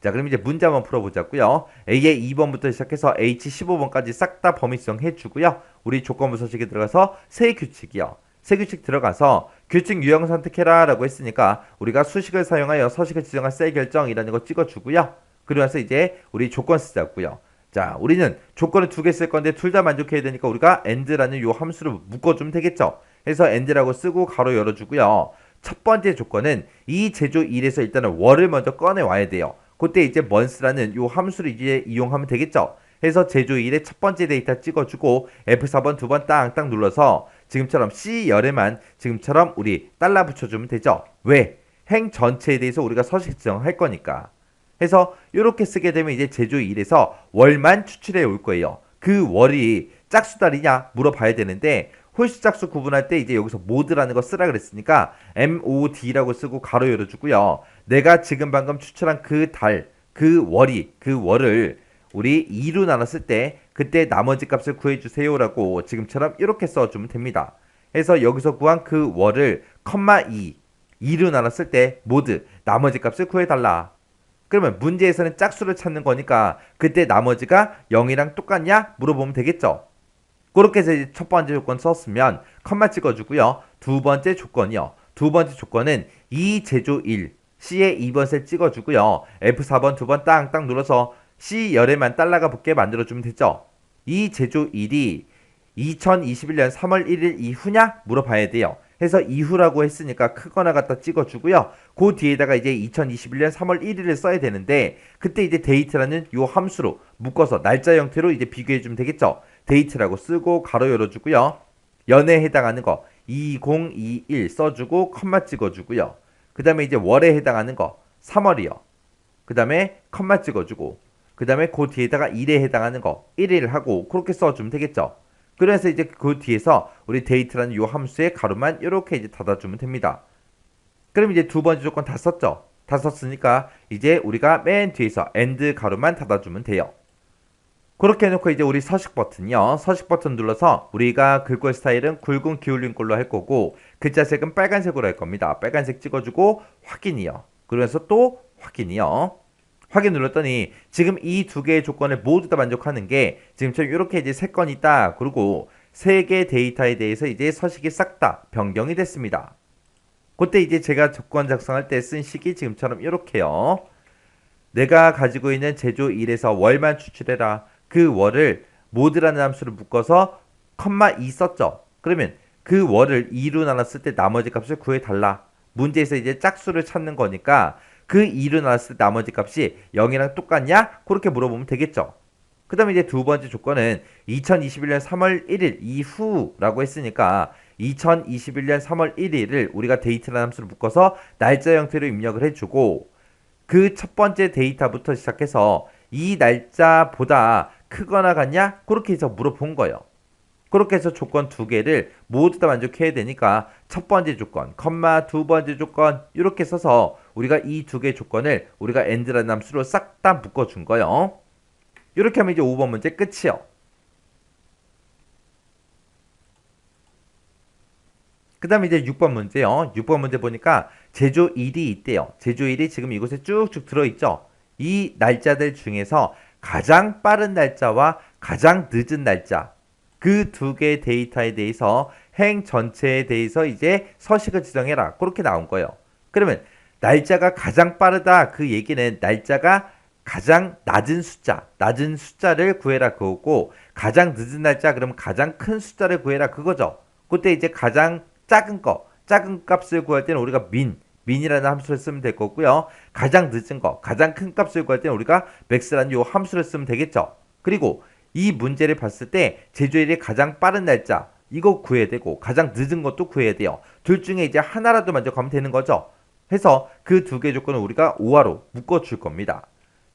Speaker 1: 자, 그럼 이제 문제 한번 풀어보자고요. A의 2번부터 시작해서 H 15번까지 싹 다 범위수정 해주고요. 우리 조건부 서식에 들어가서 세 규칙이요. 세 규칙 들어가서 규칙 유형 선택해라 라고 했으니까 우리가 수식을 사용하여 서식을 지정한 셀 결정이라는 거 찍어주고요. 그리고 나서 이제 우리 조건 쓰자고요. 자, 우리는 조건을 두 개 쓸 건데 둘 다 만족해야 되니까 우리가 and라는 요 함수를 묶어주면 되겠죠. 그래서 and라고 쓰고 가로 열어주고요. 첫 번째 조건은 이 제조 1에서 일단은 월을 먼저 꺼내 와야 돼요. 그때 이제 month라는 요 함수를 이제 이용하면 되겠죠. 해서 제조 1의 첫 번째 데이터 찍어주고 F4번 두 번 땅땅 눌러서 지금처럼 C열에만 지금처럼 우리 달러 붙여주면 되죠. 왜? 행 전체에 대해서 우리가 서식 지정할 거니까. 해서 이렇게 쓰게 되면 이제 제조 1에서 월만 추출해 올 거예요. 그 월이 짝수달이냐 물어봐야 되는데 홀수 짝수 구분할 때 이제 여기서 모드라는 거 쓰라 그랬으니까 MOD라고 쓰고 가로 열어주고요. 내가 지금 방금 추출한 그 달, 그 월을 우리 2로 나눴을 때 그때 나머지 값을 구해주세요라고 지금처럼 이렇게 써주면 됩니다. 해서 여기서 구한 그 월을 컴마 2로 나눴을 때 모드 나머지 값을 구해달라. 그러면 문제에서는 짝수를 찾는 거니까 그때 나머지가 0이랑 똑같냐 물어보면 되겠죠. 그렇게 해서 이제 첫 번째 조건 썼으면 컴마 찍어주고요. 두 번째 조건이요. 두 번째 조건은 이 제조 1 C의 2번 셀 찍어주고요. F4번 두 번 땅땅 눌러서 C열에만 달러가 붙게 만들어주면 되죠. 이 제조 1이 2021년 3월 1일 이후냐 물어봐야 돼요. 해서 이후라고 했으니까 크거나 갖다 찍어주고요. 그 뒤에다가 이제 2021년 3월 1일을 써야 되는데 그때 이제 데이트라는 요 함수로 묶어서 날짜 형태로 이제 비교해주면 되겠죠. 데이트라고 쓰고 가로 열어주고요. 연에 해당하는 거 2021 써주고 컴마 찍어주고요. 그 다음에 이제 월에 해당하는 거 3월이요. 그 다음에 컴마 찍어주고 그 다음에 그 뒤에다가 일에 해당하는 거 1일 하고 그렇게 써주면 되겠죠. 그래서 이제 그 뒤에서 우리 데이트라는 요 함수의 가로만 이렇게 이제 닫아주면 됩니다. 그럼 이제 두 번째 조건 다 썼죠. 다 썼으니까 이제 우리가 맨 뒤에서 end 가로만 닫아주면 돼요. 그렇게 해놓고 이제 우리 서식 버튼이요. 서식 버튼 눌러서 우리가 글꼴 스타일은 굵은 기울린 걸로 할 거고 글자색은 빨간색으로 할 겁니다. 빨간색 찍어주고 확인이요. 그러면서 또 확인이요. 확인 눌렀더니 지금 이 두 개의 조건을 모두 다 만족하는 게 지금처럼 이렇게 이제 세 건 있다. 그리고 세 개 데이터에 대해서 이제 서식이 싹 다 변경이 됐습니다. 그때 이제 제가 조건 작성할 때 쓴 식이 지금처럼 이렇게요. 내가 가지고 있는 제조 1에서 월만 추출해라. 그 월을 모드라는 함수를 묶어서 컴마 2 썼죠. 그러면 그 월을 2로 나눴을 때 나머지 값을 구해달라. 문제에서 이제 짝수를 찾는 거니까 그 2로 나눴을 때 나머지 값이 0이랑 똑같냐? 그렇게 물어보면 되겠죠. 그 다음에 이제 두 번째 조건은 2021년 3월 1일 이후라고 했으니까 2021년 3월 1일을 우리가 데이트라는 함수를 묶어서 날짜 형태로 입력을 해주고 그 첫 번째 데이터부터 시작해서 이 날짜보다 크거나 같냐? 그렇게 해서 물어본 거예요. 그렇게 해서 조건 두 개를 모두 다 만족해야 되니까 첫 번째 조건, 컴마 두 번째 조건 이렇게 써서 우리가 이 두 개의 조건을 우리가 and라는 함수로 싹 다 묶어준 거예요. 이렇게 하면 이제 5번 문제 끝이요. 그 다음에 이제 6번 문제요. 6번 문제 보니까 제조 1이 있대요. 제조 1이 지금 이곳에 쭉쭉 들어있죠. 이 날짜들 중에서 가장 빠른 날짜와 가장 늦은 날짜 그 두 개의 데이터에 대해서 행 전체에 대해서 이제 서식을 지정해라. 그렇게 나온 거예요. 그러면 날짜가 가장 빠르다 그 얘기는 날짜가 가장 낮은 숫자를 구해라 그거고 가장 늦은 날짜 그러면 가장 큰 숫자를 구해라 그거죠. 그때 이제 가장 작은 값을 구할 때는 우리가 민이라는 함수를 쓰면 될 거고요. 가장 늦은 거, 가장 큰 값을 구할 때는 우리가 max라는 요 함수를 쓰면 되겠죠. 그리고 이 문제를 봤을 때 제조일의 가장 빠른 날짜 이거 구해야 되고 가장 늦은 것도 구해야 돼요. 둘 중에 이제 하나라도 만족하면 되는 거죠. 해서 그 두 개 조건을 우리가 5화로 묶어줄 겁니다.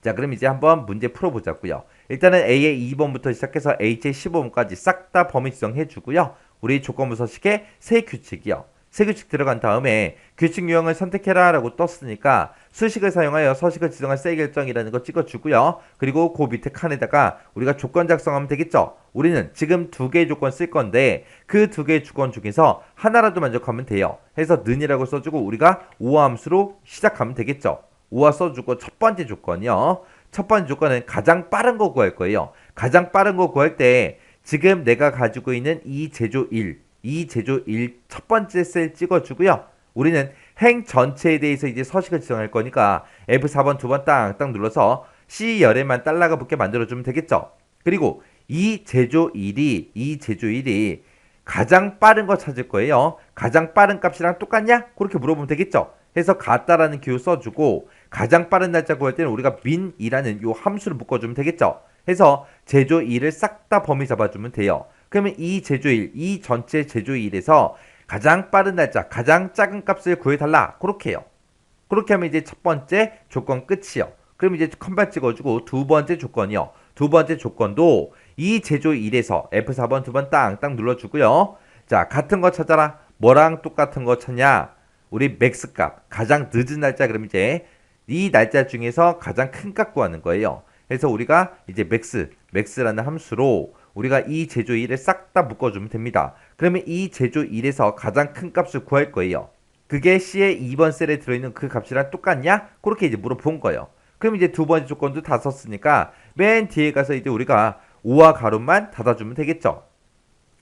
Speaker 1: 자, 그럼 이제 한번 문제 풀어보자고요. 일단은 A의 2번부터 시작해서 H의 15번까지 싹 다 범위 지정해 주고요. 우리 조건부 서식의 세 규칙이요. 세 규칙 들어간 다음에 규칙 유형을 선택해라 라고 떴으니까 수식을 사용하여 서식을 지정할 셀 결정이라는 거 찍어주고요. 그리고 그 밑에 칸에다가 우리가 조건 작성하면 되겠죠. 우리는 지금 두 개의 조건 쓸 건데 그 두 개의 조건 중에서 하나라도 만족하면 돼요. 해서 는이라고 써주고 우리가 우화 함수로 시작하면 되겠죠. 우화 써주고 첫 번째 조건이요. 첫 번째 조건은 가장 빠른 거 구할 거예요. 가장 빠른 거 구할 때 지금 내가 가지고 있는 이 제조 1, 이 제조 1 첫 번째 셀 찍어주고요. 우리는 행 전체에 대해서 이제 서식을 지정할 거니까 F4번 두 번 땅땅 눌러서 C 열에만 달러가 붙게 만들어주면 되겠죠. 그리고 이 제조 1이 가장 빠른 거 찾을 거예요. 가장 빠른 값이랑 똑같냐? 그렇게 물어보면 되겠죠. 해서 같다라는 기호 써주고 가장 빠른 날짜 구할 때는 우리가 min이라는 요 함수를 묶어주면 되겠죠. 해서 제조 1을 싹 다 범위 잡아주면 돼요. 그러면 이 제조 1, 이 전체 제조 1에서 가장 빠른 날짜, 가장 작은 값을 구해달라. 그렇게 해요. 그렇게 하면 이제 첫 번째 조건 끝이요. 그럼 이제 컴바 찍어주고 두 번째 조건이요. 두 번째 조건도 이 제조 1에서 F4번 두 번 땅땅 눌러주고요. 자, 같은 거 찾아라. 뭐랑 똑같은 거 찾냐? 우리 맥스 값, 가장 늦은 날짜. 그럼 이제 이 날짜 중에서 가장 큰 값 구하는 거예요. 그래서 우리가 이제 맥스라는 함수로 우리가 이 제조 1을 싹 다 묶어주면 됩니다. 그러면 이 제조 1에서 가장 큰 값을 구할 거예요. 그게 C의 2번 셀에 들어있는 그 값이랑 똑같냐? 그렇게 이제 물어본 거예요. 그럼 이제 두 번째 조건도 다 썼으니까 맨 뒤에 가서 이제 우리가 우와 가로만 닫아주면 되겠죠.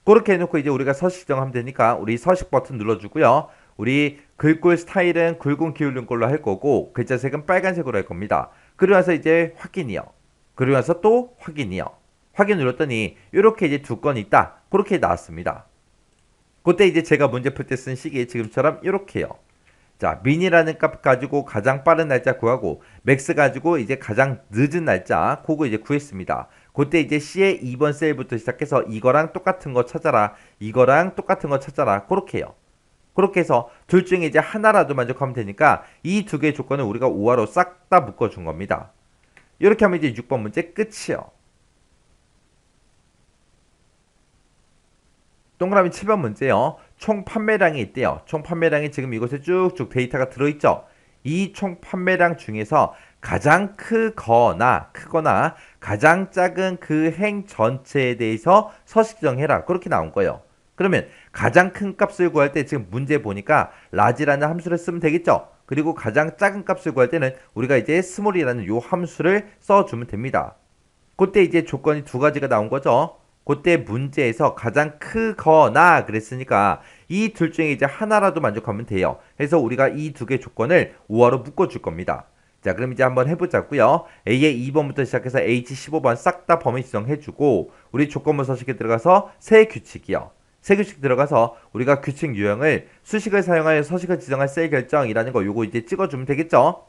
Speaker 1: 그렇게 해놓고 이제 우리가 서식 정하면 되니까 우리 서식 버튼 눌러주고요. 우리 글꼴 스타일은 굵은 기울는 걸로 할 거고 글자 색은 빨간색으로 할 겁니다. 그리고 나서 이제 확인이요. 그리고 나서 또 확인이요. 확인 눌렀더니 이렇게 이제 두 건 있다. 그렇게 나왔습니다. 그때 이제 제가 문제 풀 때 쓴 식이 지금처럼 이렇게요. 자, 민이라는 값 가지고 가장 빠른 날짜 구하고 맥스 가지고 이제 가장 늦은 날짜 그거 이제 구했습니다. 그때 이제 C의 2번 셀부터 시작해서 이거랑 똑같은 거 찾아라. 이거랑 똑같은 거 찾아라. 그렇게 해요. 그렇게 해서 둘 중에 이제 하나라도 만족하면 되니까 이 두 개의 조건을 우리가 5화로 싹 다 묶어준 겁니다. 이렇게 하면 이제 6번 문제 끝이요. 동그라미 7번 문제요. 총 판매량이 있대요. 총 판매량이 지금 이곳에 쭉쭉 데이터가 들어있죠. 이 총 판매량 중에서 가장 크거나 가장 작은 그 행 전체에 대해서 서식 정해라. 그렇게 나온 거예요. 그러면 가장 큰 값을 구할 때 지금 문제 보니까 라지라는 함수를 쓰면 되겠죠. 그리고 가장 작은 값을 구할 때는 우리가 이제 스몰이라는 요 함수를 써주면 됩니다. 그때 이제 조건이 두 가지가 나온 거죠. 그때 문제에서 가장 크거나 그랬으니까 이 둘 중에 이제 하나라도 만족하면 돼요. 그래서 우리가 이 두 개 조건을 5화로 묶어줄 겁니다. 자, 그럼 이제 한번 해보자고요. A의 2번부터 시작해서 H15번 싹 다 범위 지정해주고 우리 조건부 서식에 들어가서 세 규칙이요. 세 규칙 들어가서 우리가 규칙 유형을 수식을 사용하여 서식을 지정할 셀 결정이라는 거 요거 이제 찍어주면 되겠죠.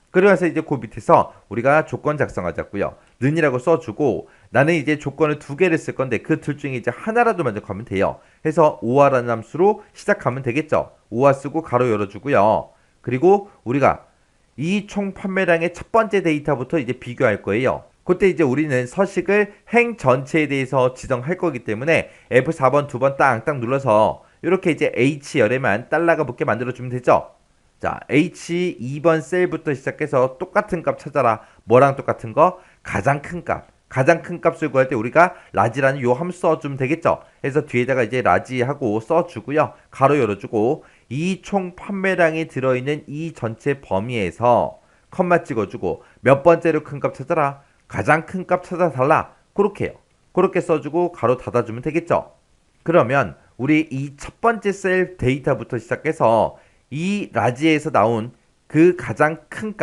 Speaker 1: 그래서 이제 그 밑에서 우리가 조건 작성하자고요. 는이라고 써주고 나는 이제 조건을 두 개를 쓸 건데 그 둘 중에 이제 하나라도 만족하면 돼요. 해서 5화라는 함수로 시작하면 되겠죠. 5화 쓰고 가로 열어주고요. 그리고 우리가 이 총 판매량의 첫 번째 데이터부터 이제 비교할 거예요. 그때 이제 우리는 서식을 행 전체에 대해서 지정할 거기 때문에 F4번 두 번 땅땅 눌러서 이렇게 이제 H 열에만 달러가 붙게 만들어주면 되죠. 자, H2번 셀부터 시작해서 똑같은 값 찾아라. 뭐랑 똑같은 거? 가장 큰 값. 가장 큰 값을 구할 때 우리가 라지라는 요 함수 써주면 되겠죠. 그래서 뒤에다가 이제 라지하고 써주고요. 가로 열어주고 이 총 판매량이 들어있는 이 전체 범위에서 컴마 찍어주고 몇 번째로 큰 값 찾아라. 가장 큰 값 찾아달라. 그렇게 해요. 그렇게 써주고 가로 닫아주면 되겠죠. 그러면 우리 이 첫 번째 셀 데이터부터 시작해서 이 라지에서 나온 그 가장 큰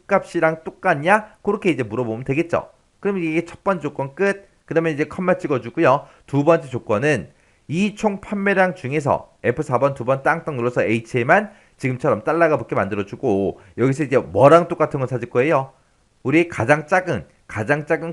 Speaker 1: 값이랑 똑같냐? 그렇게 이제 물어보면 되겠죠. 그러면 이게 첫 번째 조건 끝. 그 다음에 이제 컴마 찍어주고요. 두 번째 조건은 이 총 판매량 중에서 F4번 두 번 땅땅 눌러서 H에만 지금처럼 달러가 붙게 만들어주고 여기서 이제 뭐랑 똑같은 거 찾을 거예요? 우리 가장 작은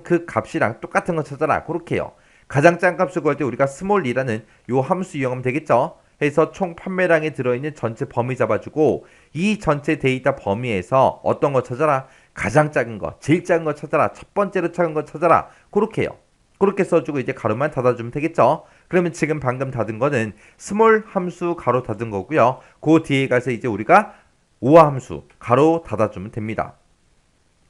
Speaker 1: 그 값이랑 똑같은 거 찾아라. 그렇게 해요. 가장 작은 값을 구할 때 우리가 스몰이라는 요 함수 이용하면 되겠죠. 해서 총 판매량에 들어있는 전체 범위 잡아주고 이 전체 데이터 범위에서 어떤 거 찾아라? 가장 작은 거, 제일 작은 거 찾아라. 첫 번째로 작은 거 찾아라. 그렇게 해요. 그렇게 써주고 이제 가로만 닫아주면 되겠죠. 그러면 지금 방금 닫은 거는 스몰 함수 가로 닫은 거고요. 그 뒤에 가서 이제 우리가 오화 함수 가로 닫아주면 됩니다.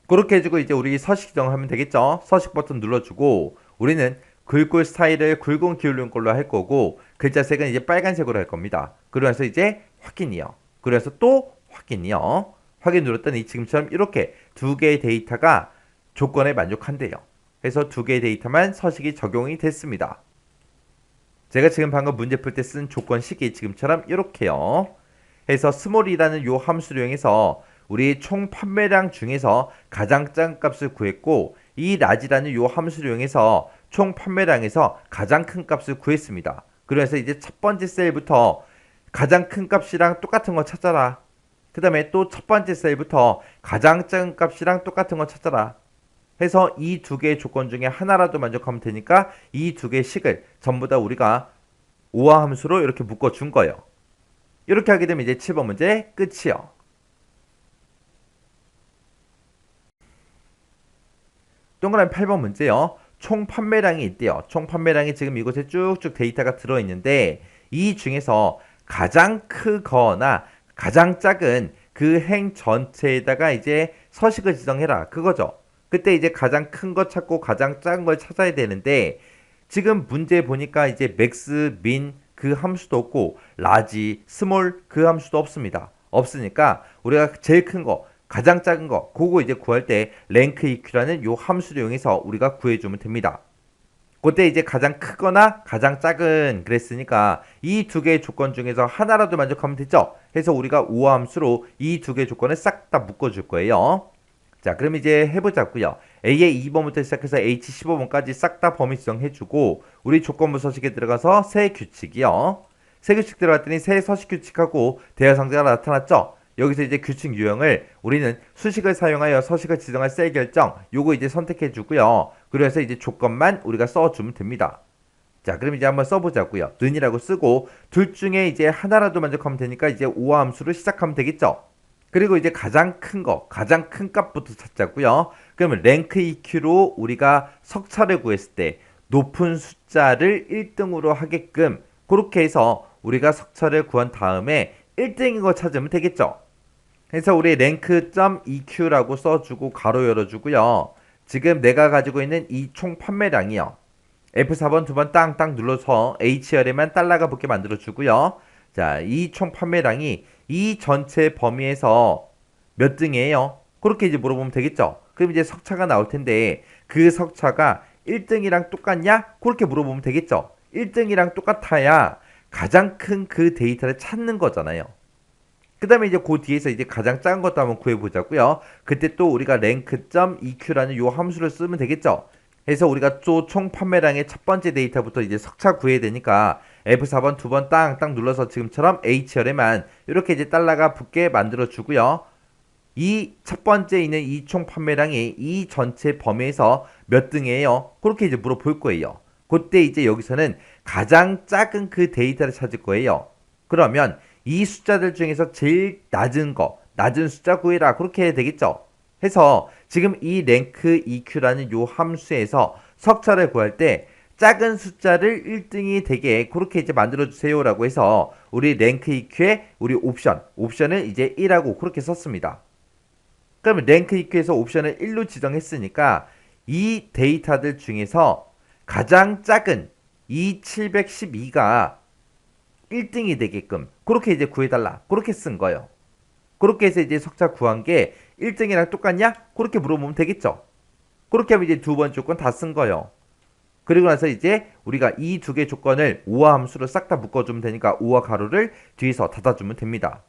Speaker 1: 그렇게 해주고 이제 우리 서식 지정하면 되겠죠. 서식 버튼 눌러주고 우리는 글꼴 스타일을 굵은 기울는 걸로 할 거고 글자 색은 이제 빨간색으로 할 겁니다. 그러면서 이제 확인이요. 그래서 또 확인이요. 확인 눌렀더니 지금처럼 이렇게 두 개의 데이터가 조건에 만족한대요. 그래서 두 개의 데이터만 서식이 적용이 됐습니다. 제가 지금 방금 문제 풀 때 쓴 조건식이 지금처럼 이렇게요. 해서 스몰이라는 요 함수를 이용해서 우리 총 판매량 중에서 가장 작은 값을 구했고 이 라지라는 요 함수를 이용해서 총 판매량에서 가장 큰 값을 구했습니다. 그래서 이제 첫 번째 셀부터 가장 큰 값이랑 똑같은 거 찾아라. 그 다음에 또 첫 번째 셀부터 가장 작은 값이랑 똑같은 거 찾아라. 해서 이 두 개의 조건 중에 하나라도 만족하면 되니까 이 두 개의 식을 전부 다 우리가 오화 함수로 이렇게 묶어준 거예요. 이렇게 하게 되면 이제 7번 문제 끝이요. 동그라미 8번 문제요. 총 판매량이 있대요. 총 판매량이 지금 이곳에 쭉쭉 데이터가 들어있는데 이 중에서 가장 크거나 가장 작은 그 행 전체에다가 이제 서식을 지정해라. 그거죠. 그때 이제 가장 큰 거 찾고 가장 작은 걸 찾아야 되는데 지금 문제 보니까 이제 맥스, 민 그 함수도 없고 라지, 스몰 그 함수도 없습니다. 없으니까 우리가 제일 큰 거, 가장 작은 거 그거 이제 구할 때 랭크 EQ라는 요 함수를 이용해서 우리가 구해주면 됩니다. 그때 이제 가장 크거나 가장 작은 그랬으니까 이 두 개의 조건 중에서 하나라도 만족하면 되죠. 해서 우리가 우화 함수로 이 두 개의 조건을 싹 다 묶어줄 거예요. 자, 그럼 이제 해보자고요. A의 2번부터 시작해서 H 15번까지 싹 다 범위 지정해주고 우리 조건부 서식에 들어가서 새 규칙이요. 새 규칙 들어갔더니 새 서식 규칙하고 대화 상자가 나타났죠. 여기서 이제 규칙 유형을 우리는 수식을 사용하여 서식을 지정할 셀 결정 요거 이제 선택해주고요. 그래서 이제 조건만 우리가 써주면 됩니다. 자, 그럼 이제 한번 써보자고요. 는이라고 쓰고 둘 중에 이제 하나라도 만족하면 되니까 이제 오화 함수로 시작하면 되겠죠. 그리고 이제 가장 큰 거, 가장 큰 값부터 찾자고요. 그러면 랭크 EQ로 우리가 석차를 구했을 때 높은 숫자를 1등으로 하게끔 그렇게 해서 우리가 석차를 구한 다음에 1등인 거 찾으면 되겠죠. 그래서 우리 랭크.eq라고 써주고 가로 열어주고요. 지금 내가 가지고 있는 이 총 판매량이요. F4번 두 번 땅땅 눌러서 H열에만 달러가 붙게 만들어주고요. 자, 이 총 판매량이 이 전체 범위에서 몇 등이에요? 그렇게 이제 물어보면 되겠죠. 그럼 이제 석차가 나올 텐데 그 석차가 1등이랑 똑같냐? 그렇게 물어보면 되겠죠. 1등이랑 똑같아야 가장 큰 그 데이터를 찾는 거잖아요. 그 다음에 이제 그 뒤에서 이제 가장 작은 것도 한번 구해보자고요. 그때 또 우리가 rank.eq라는 요 함수를 쓰면 되겠죠. 해서 우리가 또 총 판매량의 첫 번째 데이터부터 이제 석차 구해야 되니까 F4번 두 번 땅땅 눌러서 지금처럼 H열에만 이렇게 이제 달러가 붙게 만들어 주고요. 이 첫 번째 있는 이 총 판매량이 이 전체 범위에서 몇 등이에요? 그렇게 이제 물어볼 거예요. 그때 이제 여기서는 가장 작은 그 데이터를 찾을 거예요. 그러면 이 숫자들 중에서 제일 낮은 거, 낮은 숫자 구해라. 그렇게 해야 되겠죠. 해서 지금 이 랭크 EQ라는 요 함수에서 석차를 구할 때 작은 숫자를 1등이 되게 그렇게 이제 만들어 주세요라고 해서 우리 랭크 EQ에 우리 옵션을 이제 1하고 그렇게 썼습니다. 그러면 랭크 EQ에서 옵션을 1로 지정했으니까 이 데이터들 중에서 가장 작은 이 712가 1등이 되게끔 그렇게 이제 구해달라. 그렇게 쓴 거예요. 그렇게 해서 이제 석차 구한 게 1등이랑 똑같냐? 그렇게 물어보면 되겠죠. 그렇게 하면 이제 두 번 조건 다 쓴 거예요. 그리고 나서 이제 우리가 이 두 개 조건을 우화 함수로 싹 다 묶어주면 되니까 우화 가로를 뒤에서 닫아주면 됩니다.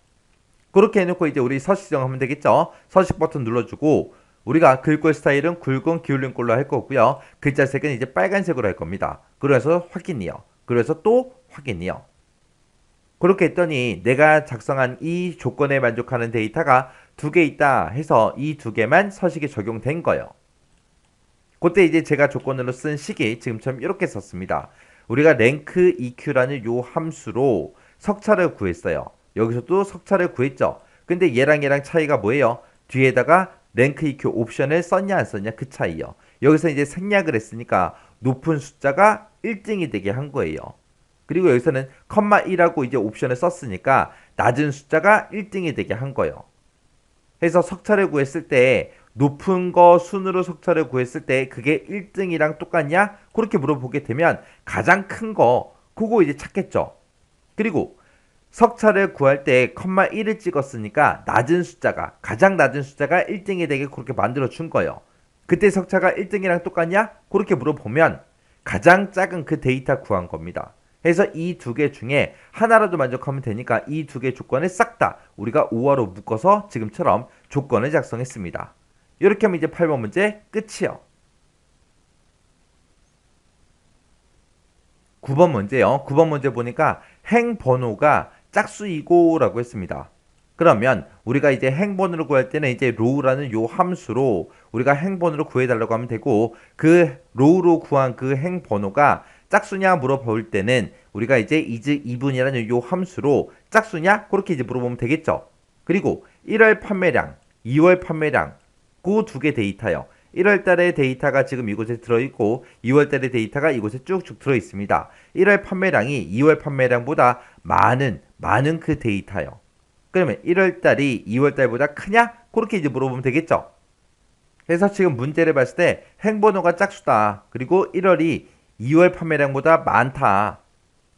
Speaker 1: 그렇게 해놓고 이제 우리 서식 지정하면 되겠죠. 서식 버튼 눌러주고 우리가 글꼴 스타일은 굵은 기울는 걸로 할 거고요. 글자 색은 이제 빨간색으로 할 겁니다. 그래서 확인이요. 그래서 또 확인이요. 그렇게 했더니 내가 작성한 이 조건에 만족하는 데이터가 두 개 있다 해서 이 두 개만 서식에 적용된 거예요. 그때 이제 제가 조건으로 쓴 식이 지금처럼 이렇게 썼습니다. 우리가 랭크 EQ라는 요 함수로 석차를 구했어요. 여기서도 석차를 구했죠. 근데 얘랑 차이가 뭐예요? 뒤에다가 랭크 EQ 옵션을 썼냐 안 썼냐 그 차이요. 여기서 이제 생략을 했으니까 높은 숫자가 1등이 되게 한 거예요. 그리고 여기서는 컴마 1하고 이제 옵션을 썼으니까 낮은 숫자가 1등이 되게 한 거예요. 해서 석차를 구했을 때 높은 거 순으로 석차를 구했을 때 그게 1등이랑 똑같냐? 그렇게 물어보게 되면 가장 큰 거 그거 이제 찾겠죠. 그리고 석차를 구할 때 컴마 1을 찍었으니까 낮은 숫자가 가장 낮은 숫자가 1등이 되게 그렇게 만들어 준 거예요. 그때 석차가 1등이랑 똑같냐? 그렇게 물어보면 가장 작은 그 데이터 구한 겁니다. 그래서 이 두 개 중에 하나라도 만족하면 되니까 이 두 개 조건을 싹 다 우리가 5화로 묶어서 지금처럼 조건을 작성했습니다. 이렇게 하면 이제 8번 문제 끝이요. 9번 문제요. 9번 문제 보니까 행번호가 짝수이고 라고 했습니다. 그러면 우리가 이제 행번호를 구할 때는 이제 row라는 요 함수로 우리가 행번호를 구해달라고 하면 되고 그 row로 구한 그 행번호가 짝수냐 물어볼 때는 우리가 이제 is even이라는 요 함수로 짝수냐 그렇게 이제 물어보면 되겠죠. 그리고 1월 판매량, 2월 판매량 그 두 개 데이터요. 1월 달의 데이터가 지금 이곳에 들어있고 2월 달의 데이터가 이곳에 쭉쭉 들어있습니다. 1월 판매량이 2월 판매량보다 많은 그 데이터요. 그러면 1월 달이 2월 달보다 크냐? 그렇게 이제 물어보면 되겠죠. 그래서 지금 문제를 봤을 때 행번호가 짝수다. 그리고 1월이 2월 판매량보다 많다.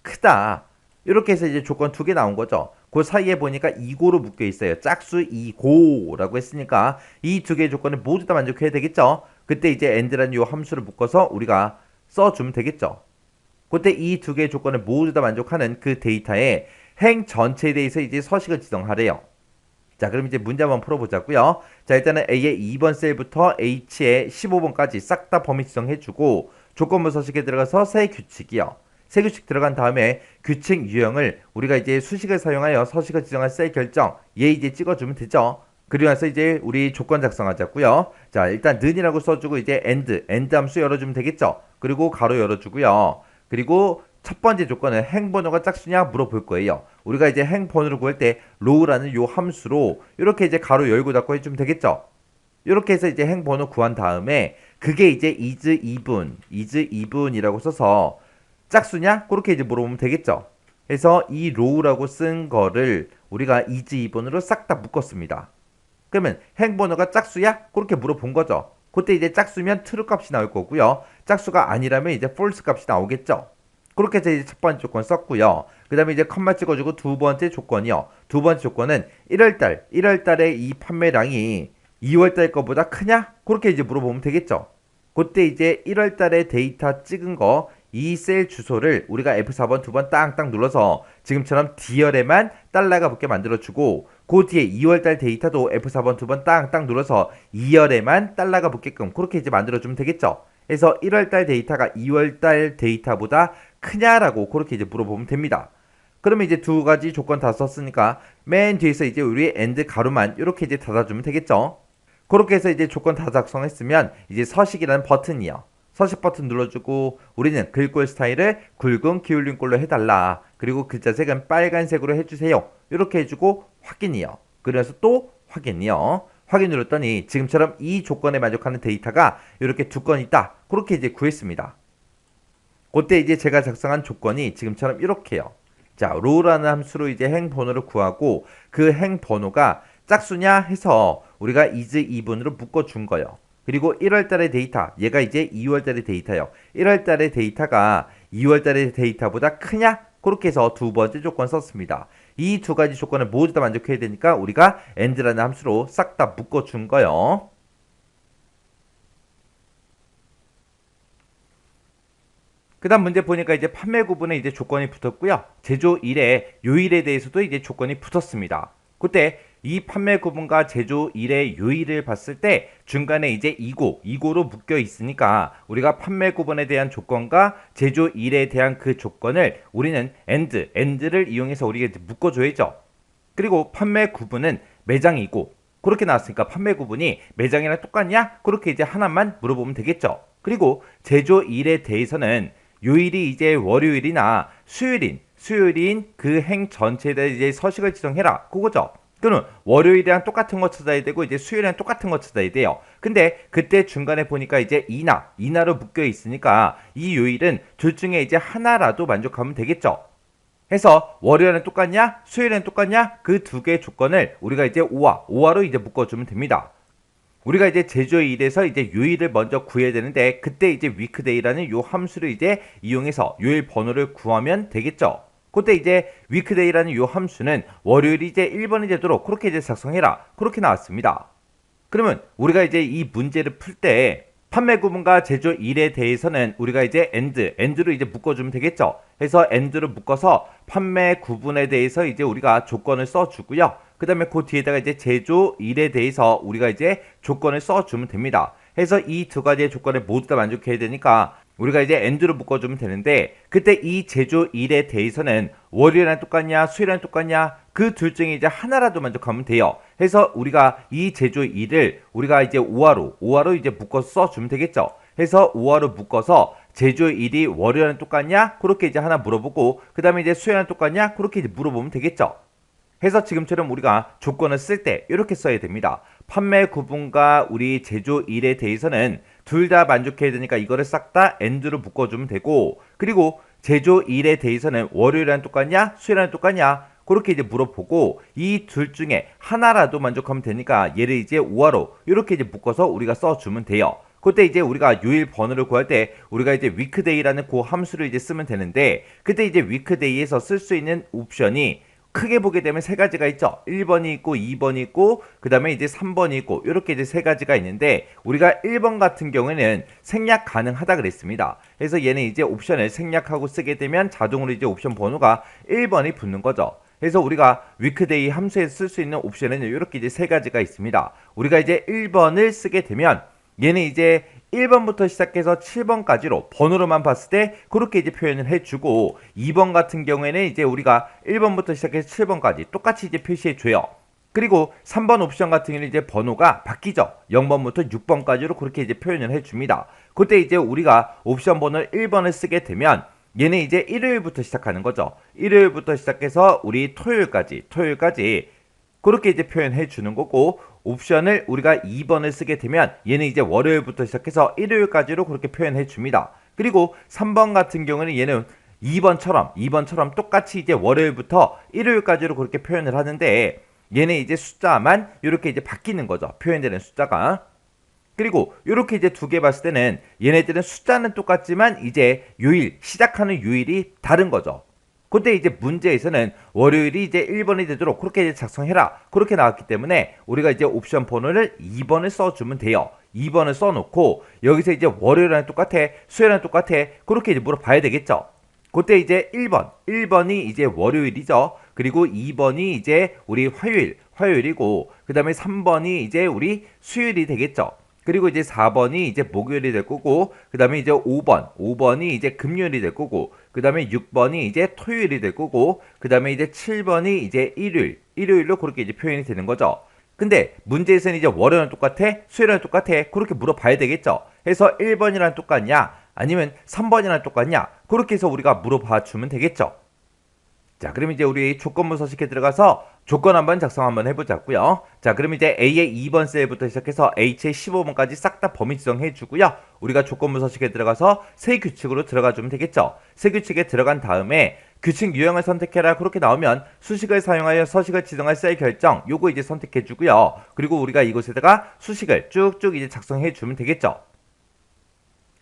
Speaker 1: 크다. 이렇게 해서 이제 조건 두 개 나온 거죠. 그 사이에 보니까 이고로 묶여 있어요. 짝수 이고라고 했으니까 이 두 개의 조건을 모두 다 만족해야 되겠죠. 그때 이제 and라는 요 함수를 묶어서 우리가 써주면 되겠죠. 그때 이 두 개의 조건을 모두 다 만족하는 그 데이터의 행 전체에 대해서 이제 서식을 지정하래요. 자, 그럼 이제 문제 한번 풀어보자고요. 자, 일단은 A의 2번 셀부터 H의 15번까지 싹 다 범위 지정해주고 조건부 서식에 들어가서 새 규칙이요. 새 규칙 들어간 다음에 규칙 유형을 우리가 이제 수식을 사용하여 서식을 지정할 셀 결정 얘 이제 찍어주면 되죠. 그리고 나서 이제 우리 조건 작성하자고요. 자, 일단 는이라고 써주고 이제 end 함수 열어주면 되겠죠. 그리고 가로 열어주고요. 그리고 첫 번째 조건은 행번호가 짝수냐 물어볼 거예요. 우리가 이제 행번호를 구할 때 row라는 요 함수로 이렇게 이제 가로 열고 닫고 해주면 되겠죠. 이렇게 해서 이제 행번호 구한 다음에 그게 이제 is even이라고 써서 짝수냐? 그렇게 이제 물어보면 되겠죠. 그래서 이 row라고 쓴 거를 우리가 is even으로 싹 다 묶었습니다. 그러면 행번호가 짝수야? 그렇게 물어본 거죠. 그때 이제 짝수면 true 값이 나올 거고요. 짝수가 아니라면 이제 false 값이 나오겠죠. 그렇게 해서 이제 첫 번째 조건 썼고요. 그 다음에 이제 컴마 찍어주고 두 번째 조건이요. 두 번째 조건은 1월달에 이 판매량이 2월달 거보다 크냐? 그렇게 이제 물어보면 되겠죠. 그때 이제 1월달에 데이터 찍은 거 이 셀 주소를 우리가 F4번 두 번 땅땅 눌러서 지금처럼 D열에만 달러가 붙게 만들어주고 그 뒤에 2월달 데이터도 F4번 두 번 땅땅 눌러서 2열에만 달러가 붙게끔 그렇게 이제 만들어주면 되겠죠. 그래서 1월달 데이터가 2월달 데이터보다 크냐라고 그렇게 이제 물어보면 됩니다. 그러면 이제 두 가지 조건 다 썼으니까 맨 뒤에서 이제 우리 end 가로만 이렇게 이제 닫아주면 되겠죠. 그렇게 해서 이제 조건 다 작성했으면 이제 서식이라는 버튼이요. 서식 버튼 눌러주고 우리는 글꼴 스타일을 굵은 기울린 꼴로 해달라. 그리고 글자 색은 빨간색으로 해주세요. 이렇게 해주고 확인이요. 그래서 또 확인이요. 확인 눌렀더니 지금처럼 이 조건에 만족하는 데이터가 이렇게 두 건 있다. 그렇게 이제 구했습니다. 그때 이제 제가 작성한 조건이 지금처럼 이렇게요. 자, row라는 함수로 이제 행번호를 구하고 그 행번호가 짝수냐 해서 우리가 is even으로 묶어준 거예요. 그리고 1월달의 데이터, 얘가 이제 2월달의 데이터예요. 1월달의 데이터가 2월달의 데이터보다 크냐? 그렇게 해서 두 번째 조건 썼습니다. 이 두 가지 조건을 모두 다 만족해야 되니까 우리가 and라는 함수로 싹 다 묶어준 거예요. 그 다음 문제 보니까 이제 판매 구분에 이제 조건이 붙었고요. 제조일의 요일에 대해서도 이제 조건이 붙었습니다. 그때 이 판매 구분과 제조일의 요일을 봤을 때 중간에 이제 이고로 묶여 있으니까 우리가 판매 구분에 대한 조건과 제조일에 대한 그 조건을 우리는 and를 이용해서 우리가 묶어줘야죠. 그리고 판매 구분은 매장이고 그렇게 나왔으니까 판매 구분이 매장이랑 똑같냐? 그렇게 이제 하나만 물어보면 되겠죠. 그리고 제조일에 대해서는 요일이 이제 월요일이나 수요일인 그 행 전체에 대해 이제 서식을 지정해라. 그거죠. 그럼 월요일이랑 똑같은 거 찾아야 되고 이제 수요일이랑 똑같은 거 찾아야 돼요. 근데 그때 중간에 보니까 이제 이나로 묶여 있으니까 이 요일은 둘 중에 이제 하나라도 만족하면 되겠죠. 해서 월요일은 똑같냐 수요일은 똑같냐 그 두 개의 조건을 우리가 이제 오화로 이제 묶어주면 됩니다. 우리가 이제 제조일에서 이제 요일을 먼저 구해야 되는데 그때 이제 위크데이라는 요 함수를 이제 이용해서 요일 번호를 구하면 되겠죠. 그때 이제 위크데이라는 요 함수는 월요일이 이제 1번이 되도록 그렇게 이제 작성해라. 그렇게 나왔습니다. 그러면 우리가 이제 이 문제를 풀 때 판매 구분과 제조 일에 대해서는 우리가 이제 end로 이제 묶어주면 되겠죠. 해서 end로 묶어서 판매 구분에 대해서 이제 우리가 조건을 써주고요. 그 다음에 그 뒤에다가 이제 제조 일에 대해서 우리가 이제 조건을 써주면 됩니다. 해서 이 두 가지의 조건을 모두 다 만족해야 되니까 우리가 이제 end로 묶어주면 되는데 그때 이 제조 일에 대해서는 월요일이랑 똑같냐 수요일이랑 똑같냐 그 둘 중에 이제 하나라도 만족하면 돼요. 해서 우리가 이 제조 일을 우리가 이제 오화로 이제 묶어서 써주면 되겠죠. 해서 오화로 묶어서 제조 일이 월요일이랑 똑같냐 그렇게 이제 하나 물어보고 그 다음에 이제 수요일이랑 똑같냐 그렇게 이제 물어보면 되겠죠. 해서 지금처럼 우리가 조건을 쓸 때 이렇게 써야 됩니다. 판매 구분과 우리 제조 일에 대해서는 둘 다 만족해야 되니까 이거를 싹 다 end로 묶어주면 되고 이고 제조 일에 대해서는 월요일이랑 똑같냐 수요일이랑 똑같냐 그렇게 이제 물어보고 이 둘 중에 하나라도 만족하면 되니까 얘를 이제 오화로 이렇게 이제 묶어서 우리가 써주면 돼요. 그때 이제 우리가 요일 번호를 구할 때 우리가 이제 위크데이라는 그 함수를 이제 쓰면 되는데 그때 이제 위크데이에서 쓸 수 있는 옵션이 크게 보게 되면 세 가지가 있죠. 1번이 있고 2번이 있고 그 다음에 이제 3번이 있고 이렇게 이제 세 가지가 있는데 우리가 1번 같은 경우에는 생략 가능하다 그랬습니다. 그래서 얘는 이제 옵션을 생략하고 쓰게 되면 자동으로 이제 옵션 번호가 1번이 붙는 거죠. 그래서 우리가 위크데이 함수에 쓸 수 있는 옵션은 이렇게 이제 세 가지가 있습니다. 우리가 이제 1번을 쓰게 되면 얘는 이제 1번부터 시작해서 7번까지로 번호로만 봤을 때 그렇게 이제 표현을 해주고 2번 같은 경우에는 이제 우리가 1번부터 시작해서 7번까지 똑같이 이제 표시해줘요. 그리고 3번 옵션 같은 경우는 이제 번호가 바뀌죠. 0번부터 6번까지로 그렇게 이제 표현을 해줍니다. 그때 이제 우리가 옵션 번호 1번을 쓰게 되면 얘는 이제 일요일부터 시작하는 거죠. 일요일부터 시작해서 우리 토요일까지 그렇게 이제 표현해 주는 거고 옵션을 우리가 2번을 쓰게 되면 얘는 이제 월요일부터 시작해서 일요일까지로 그렇게 표현해 줍니다. 그리고 3번 같은 경우는 얘는 2번처럼 똑같이 이제 월요일부터 일요일까지로 그렇게 표현을 하는데 얘는 이제 숫자만 이렇게 이제 바뀌는 거죠. 표현되는 숫자가. 그리고 이렇게 이제 두 개 봤을 때는 얘네들은 숫자는 똑같지만 이제 요일, 시작하는 요일이 다른 거죠. 그때 이제 문제에서는 월요일이 이제 1번이 되도록 그렇게 이제 작성해라. 그렇게 나왔기 때문에 우리가 이제 옵션 번호를 2번을 써주면 돼요. 2번을 써놓고 여기서 이제 월요일이랑 똑같아, 수요일이랑 똑같아. 그렇게 이제 물어봐야 되겠죠. 그때 이제 1번이 이제 월요일이죠. 그리고 2번이 이제 우리 화요일이고 그 다음에 3번이 이제 우리 수요일이 되겠죠. 그리고 이제 4번이 이제 목요일이 될 거고 그 다음에 이제 5번이 이제 금요일이 될 거고 그 다음에 6번이 이제 토요일이 될 거고 그 다음에 이제 7번이 이제 일요일로 그렇게 이제 표현이 되는 거죠. 근데 문제에서는 이제 월요일은 똑같아? 수요일은 똑같아? 그렇게 물어봐야 되겠죠. 해서 1번이랑 똑같냐? 아니면 3번이랑 똑같냐? 그렇게 해서 우리가 물어봐 주면 되겠죠. 자, 그럼 이제 우리 조건부 서식에 들어가서 조건 한번 작성 한번 해보자고요. 자, 그럼 이제 A의 2번 셀부터 시작해서 H의 15번까지 싹 다 범위 지정해 주고요. 우리가 조건부 서식에 들어가서 세 규칙으로 들어가 주면 되겠죠. 세 규칙에 들어간 다음에 규칙 유형을 선택해라 그렇게 나오면 수식을 사용하여 서식을 지정할 셀 결정 요거 이제 선택해 주고요. 그리고 우리가 이곳에다가 수식을 쭉쭉 이제 작성해 주면 되겠죠.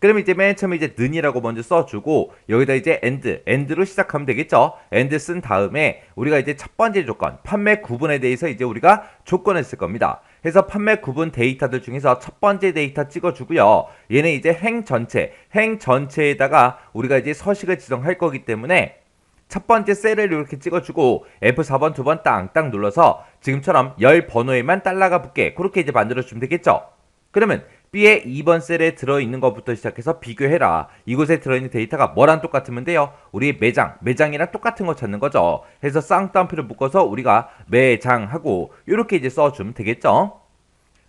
Speaker 1: 그럼 이제 맨 처음에 이제 는이라고 먼저 써주고 여기다 이제 end로 시작하면 되겠죠. end 쓴 다음에 우리가 이제 첫 번째 조건 판매 구분에 대해서 이제 우리가 조건을 쓸 겁니다. 그래서 판매 구분 데이터들 중에서 첫 번째 데이터 찍어주고요. 얘는 이제 행 전체에다가 우리가 이제 서식을 지정할 거기 때문에 첫 번째 셀을 이렇게 찍어주고 F4번 두 번 땅땅 눌러서 지금처럼 열 번호에만 달러가 붙게 그렇게 이제 만들어주면 되겠죠. 그러면 B의 2번 셀에 들어있는 것부터 시작해서 비교해라. 이곳에 들어있는 데이터가 뭐랑 똑같으면 돼요? 우리 매장이랑 똑같은 거 찾는 거죠. 해서 쌍따옴표를 묶어서 우리가 매장하고 이렇게 이제 써주면 되겠죠.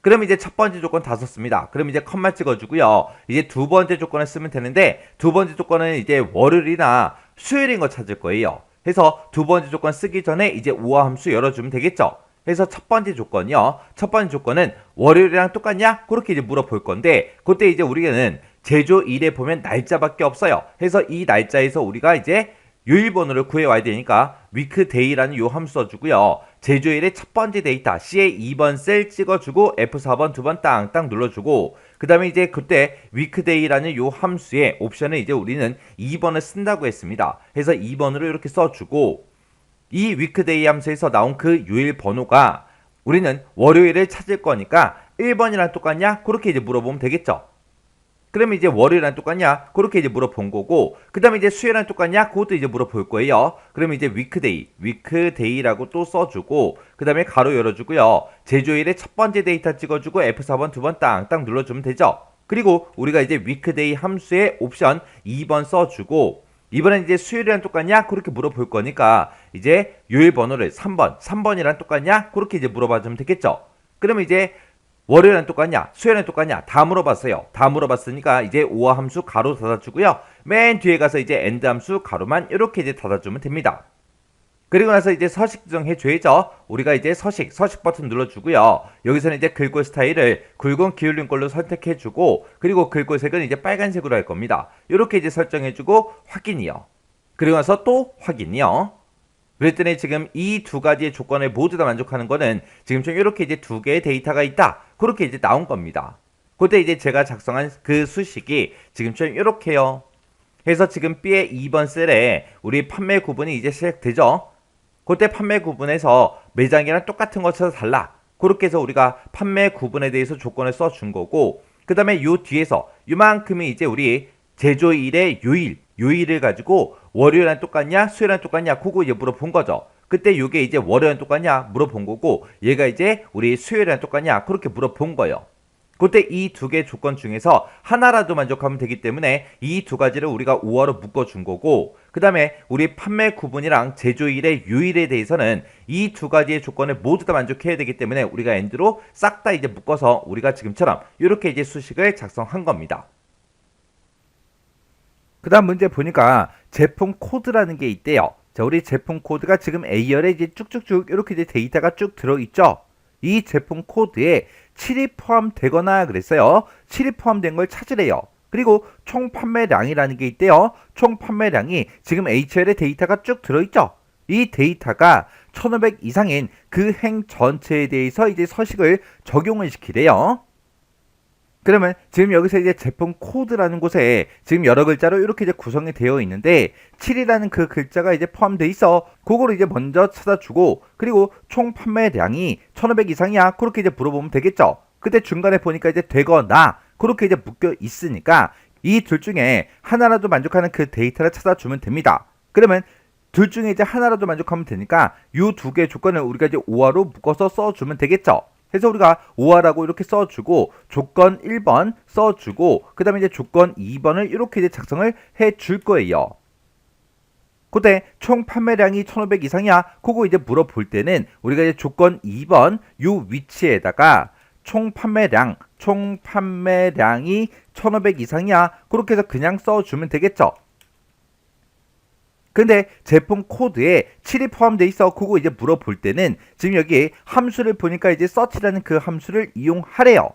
Speaker 1: 그럼 이제 첫 번째 조건 다 썼습니다. 그럼 이제 컴마 찍어주고요. 이제 두 번째 조건을 쓰면 되는데 두 번째 조건은 이제 월요일이나 수요일인 거 찾을 거예요. 해서 두 번째 조건 쓰기 전에 이제 우화 함수 열어주면 되겠죠. 해서 첫 번째 조건이요. 첫 번째 조건은 월요일이랑 똑같냐? 그렇게 이제 물어볼 건데, 그때 이제 우리는 제조일에 보면 날짜밖에 없어요. 해서 이 날짜에서 우리가 이제 요일 번호를 구해와야 되니까 weekday라는 요 함수 써주고요. 제조일의 첫 번째 데이터 C에 2번 셀 찍어주고 F4번 두 번 땅땅 눌러주고, 그 다음에 이제 그때 weekday라는 요 함수의 옵션을 이제 우리는 2번을 쓴다고 했습니다. 해서 2번으로 이렇게 써주고, 이 weekday 함수에서 나온 그 요일 번호가 우리는 월요일을 찾을 거니까 1번이랑 똑같냐? 그렇게 이제 물어보면 되겠죠. 그러면 이제 월요일이랑 똑같냐? 그렇게 이제 물어본 거고, 그 다음에 이제 수요일이랑 똑같냐? 그것도 이제 물어볼 거예요. 그러면 이제 weekday라고 또 써주고, 그 다음에 가로 열어주고요. 제조일의 첫 번째 데이터 찍어주고 F4번 두 번 땅땅 눌러주면 되죠. 그리고 우리가 이제 weekday 함수의 옵션 2번 써주고, 이번엔 이제 수요일이랑 똑같냐? 그렇게 물어볼 거니까 이제 요일 번호를 3번이랑 똑같냐? 그렇게 이제 물어봐주면 되겠죠. 그러면 이제 월요일은 똑같냐? 수요일은 똑같냐? 다 물어봤어요. 다 물어봤으니까 이제 오어 함수 가로 닫아주고요. 맨 뒤에 가서 이제 엔드 함수 가로만 이렇게 이제 닫아주면 됩니다. 그리고 나서 이제 서식 지정해줘야죠. 우리가 이제 서식 버튼 눌러주고요. 여기서는 이제 글꼴 스타일을 굵은 기울린 걸로 선택해주고, 그리고 글꼴 색은 이제 빨간색으로 할 겁니다. 이렇게 이제 설정해주고 확인이요. 그리고 나서 또 확인이요. 그랬더니 지금 이 두 가지의 조건을 모두 다 만족하는 거는 지금 좀 이렇게 이제 두 개의 데이터가 있다. 그렇게 이제 나온 겁니다. 그때 이제 제가 작성한 그 수식이 지금 좀 이렇게요. 해서 지금 B의 2번 셀에 우리 판매 구분이 이제 시작되죠. 그때 판매 구분에서 매장이랑 똑같은 것처럼 달라. 그렇게 해서 우리가 판매 구분에 대해서 조건을 써준 거고, 그 다음에 요 뒤에서 요만큼이 이제 우리 제조일의 요일을 가지고 월요일이랑 똑같냐 수요일이랑 똑같냐 그거 이제 물어본 거죠. 그때 요게 이제 월요일이랑 똑같냐 물어본 거고, 얘가 이제 우리 수요일이랑 똑같냐 그렇게 물어본 거예요. 그때 이 두 개 조건 중에서 하나라도 만족하면 되기 때문에 이 두 가지를 우리가 5화로 묶어준 거고, 그 다음에 우리 판매 구분이랑 제조일의 요일에 대해서는 이 두 가지의 조건을 모두 다 만족해야 되기 때문에 우리가 엔드로 싹 다 이제 묶어서 우리가 지금처럼 이렇게 이제 수식을 작성한 겁니다. 그 다음 문제 보니까 제품 코드라는 게 있대요. 자, 우리 제품 코드가 지금 A열에 이제 쭉쭉쭉 이렇게 이제 데이터가 쭉 들어있죠. 이 제품 코드에 7이 포함되거나 그랬어요. 7이 포함된 걸 찾으래요. 그리고 총 판매량이라는 게 있대요. 총 판매량이 지금 HL에 데이터가 쭉 들어있죠. 이 데이터가 1500 이상인 그 행 전체에 대해서 이제 서식을 적용을 시키래요. 그러면 지금 여기서 이제 제품 코드라는 곳에 지금 여러 글자로 이렇게 이제 구성이 되어 있는데 7이라는 그 글자가 이제 포함되어 있어. 그거를 이제 먼저 찾아주고, 그리고 총 판매량이 1500 이상이야. 그렇게 이제 물어보면 되겠죠. 그때 중간에 보니까 이제 되거나 그렇게 이제 묶여 있으니까 이 둘 중에 하나라도 만족하는 그 데이터를 찾아주면 됩니다. 그러면 둘 중에 이제 하나라도 만족하면 되니까 이 두 개의 조건을 우리가 이제 5화로 묶어서 써주면 되겠죠. 해서 우리가 5화라고 이렇게 써주고 조건 1번 써주고, 그 다음에 이제 조건 2번을 이렇게 이제 작성을 해 줄 거예요. 그때 총 판매량이 1500 이상이야. 그거 이제 물어볼 때는 우리가 이제 조건 2번 요 위치에다가 총 판매량이 1500 이상이야. 그렇게 해서 그냥 써주면 되겠죠. 근데 제품 코드에 7이 포함되어 있어. 그거 이제 물어볼 때는 지금 여기 함수를 보니까 이제 search라는 그 함수를 이용하래요.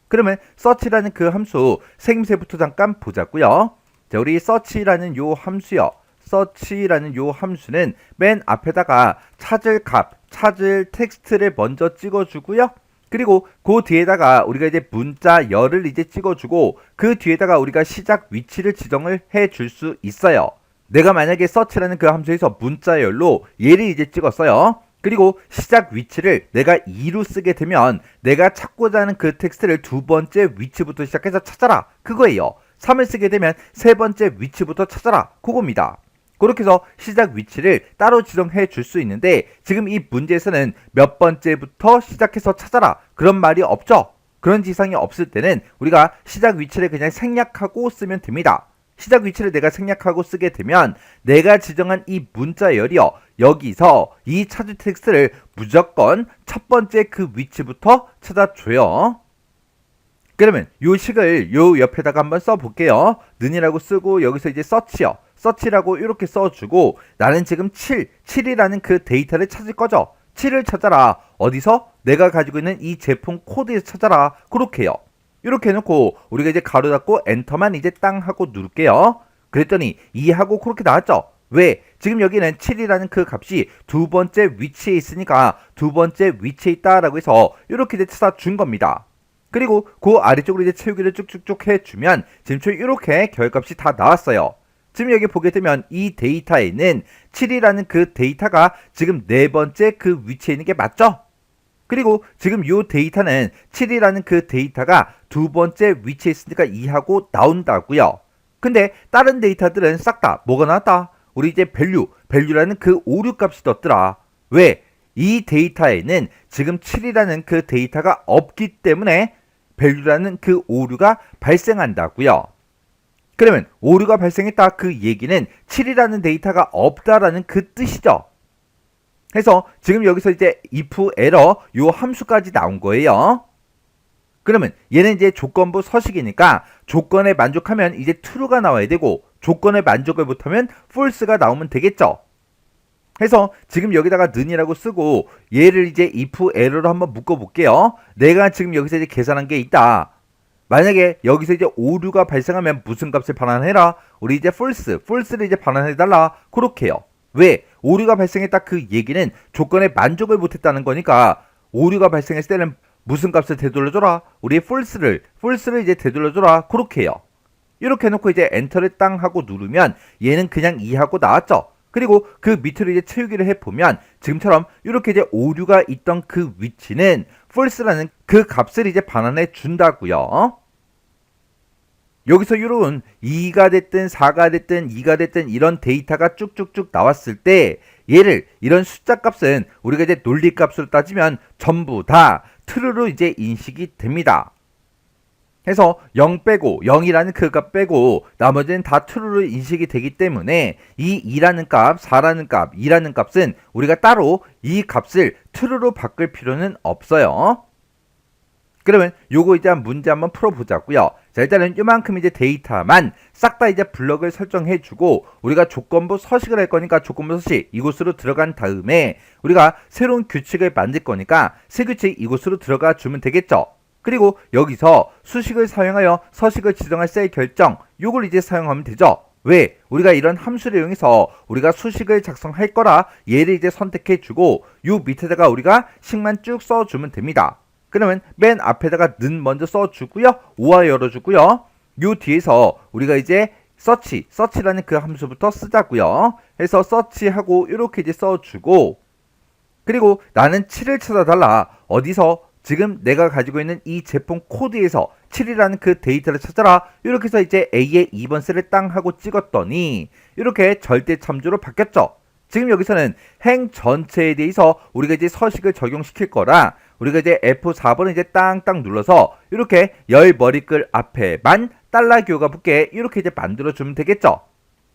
Speaker 1: 그러면 search라는 그 함수 생김새부터 잠깐 보자고요. 자, 우리 search라는 요 함수요. search라는 요 함수는 맨 앞에다가 찾을 텍스트를 먼저 찍어주고요. 그리고 그 뒤에다가 우리가 이제 문자열을 이제 찍어주고, 그 뒤에다가 우리가 시작 위치를 지정을 해 줄 수 있어요. 내가 만약에 search라는 그 함수에서 문자열로 얘를 이제 찍었어요. 그리고 시작 위치를 내가 2로 쓰게 되면 내가 찾고자 하는 그 텍스트를 두 번째 위치부터 시작해서 찾아라. 그거예요. 3을 쓰게 되면 세 번째 위치부터 찾아라. 그겁니다. 그렇게 해서 시작 위치를 따로 지정해 줄 수 있는데, 지금 이 문제에서는 몇 번째부터 시작해서 찾아라. 그런 말이 없죠. 그런 지상이 없을 때는 우리가 시작 위치를 그냥 생략하고 쓰면 됩니다. 시작 위치를 내가 생략하고 쓰게 되면 내가 지정한 이 문자열이요, 여기서 이 찾을 텍스트를 무조건 첫 번째 그 위치부터 찾아줘요. 그러면 요 식을 요 옆에다가 한번 써볼게요. 는이라고 쓰고 여기서 이제 search요. search라고 이렇게 써주고, 나는 지금 7이라는 그 데이터를 찾을 거죠. 7을 찾아라. 어디서? 내가 가지고 있는 이 제품 코드에서 찾아라. 그렇게 해요. 이렇게 해놓고 우리가 이제 가로 닫고 엔터만 이제 땅 하고 누를게요. 그랬더니 2하고 그렇게 나왔죠. 왜? 지금 여기는 7이라는 그 값이 두 번째 위치에 있으니까 두 번째 위치에 있다라고 해서 이렇게 이제 찾아준 겁니다. 그리고 그 아래쪽으로 이제 채우기를 쭉쭉쭉 해주면 지금 이렇게 결값이 다 나왔어요. 지금 여기 보게 되면 이 데이터에는 7이라는 그 데이터가 지금 네 번째 그 위치에 있는 게 맞죠? 그리고 지금 이 데이터는 7이라는 그 데이터가 두 번째 위치에 있으니까 2하고 나온다고요. 근데 다른 데이터들은 싹 다 뭐가 나왔다? 우리 이제 value라는 그 오류 값이 떴더라. 왜? 이 데이터에는 지금 7이라는 그 데이터가 없기 때문에 value라는 그 오류가 발생한다고요. 그러면 오류가 발생했다 그 얘기는 7이라는 데이터가 없다라는 그 뜻이죠. 그래서 지금 여기서 이제 if error 요 함수까지 나온 거예요. 그러면 얘는 이제 조건부 서식이니까 조건에 만족하면 이제 true가 나와야 되고 조건에 만족을 못하면 false가 나오면 되겠죠. 그래서 지금 여기다가 는이라고 쓰고 얘를 이제 if error로 한번 묶어 볼게요. 내가 지금 여기서 이제 계산한 게 있다. 만약에 여기서 이제 오류가 발생하면 무슨 값을 반환해라? 우리 이제 false를 이제 반환해달라. 그렇게 해요. 왜? 오류가 발생했다 그 얘기는 조건에 만족을 못했다는 거니까 오류가 발생했을 때는 무슨 값을 되돌려줘라? 우리 false를 이제 되돌려줘라. 그렇게 해요. 이렇게 해놓고 이제 엔터를 땅 하고 누르면 얘는 그냥 2하고 나왔죠. 그리고 그 밑으로 이제 채우기를 해보면 지금처럼 이렇게 이제 오류가 있던 그 위치는 false라는 그 값을 이제 반환해 준다고요. 여기서 이런 2가 됐든 4가 됐든 2가 됐든 이런 데이터가 쭉쭉쭉 나왔을 때 얘를 이런 숫자 값은 우리가 이제 논리 값으로 따지면 전부 다 true로 이제 인식이 됩니다. 해서 0 빼고 0이라는 그 값 빼고 나머지는 다 true로 인식이 되기 때문에 이 2라는 값, 4라는 값, 2라는 값은 우리가 따로 이 값을 true로 바꿀 필요는 없어요. 그러면 요거 이제 문제 한번 풀어보자고요. 자, 일단은 요만큼 이제 데이터만 싹 다 이제 블럭을 설정해주고 우리가 조건부 서식을 할 거니까 조건부 서식 이곳으로 들어간 다음에 우리가 새로운 규칙을 만들 거니까 새 규칙 이곳으로 들어가 주면 되겠죠. 그리고 여기서 수식을 사용하여 서식을 지정할 셀 결정 요걸 이제 사용하면 되죠. 왜? 우리가 이런 함수를 이용해서 우리가 수식을 작성할 거라 얘를 이제 선택해주고 요 밑에다가 우리가 식만 쭉 써주면 됩니다. 그러면 맨 앞에다가 는 먼저 써주고요. 오화 열어주고요. 요 뒤에서 우리가 이제 search라는 그 함수부터 쓰자고요. 해서 search하고 이렇게 이제 써주고 그리고 나는 7을 찾아달라. 어디서? 지금 내가 가지고 있는 이 제품 코드에서 7이라는 그 데이터를 찾아라. 이렇게 해서 이제 A의 2번 셀을 땅 하고 찍었더니 이렇게 절대 참조로 바뀌었죠. 지금 여기서는 행 전체에 대해서 우리가 이제 서식을 적용시킬 거라 우리가 이제 F4번을 이제 땅땅 눌러서 이렇게 열 머리글 앞에만 달러교가 붙게 이렇게 이제 만들어주면 되겠죠.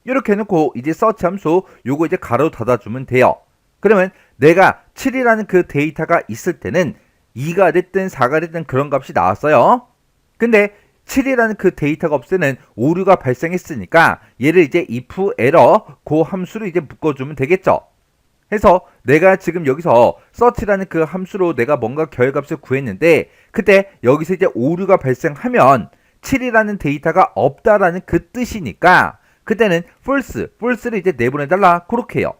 Speaker 1: 이렇게 해놓고 이제 서치 함수 요거 이제 가로 닫아주면 돼요. 그러면 내가 7이라는 그 데이터가 있을 때는 2가 됐든 4가 됐든 그런 값이 나왔어요. 근데 7이라는 그 데이터가 없을 때는 오류가 발생했으니까 얘를 이제 if error 그 함수로 이제 묶어주면 되겠죠. 해서 내가 지금 여기서 search라는 그 함수로 내가 뭔가 결값을 구했는데 그때 여기서 이제 오류가 발생하면 7이라는 데이터가 없다라는 그 뜻이니까 그때는 false를 이제 내보내달라 그렇게 해요.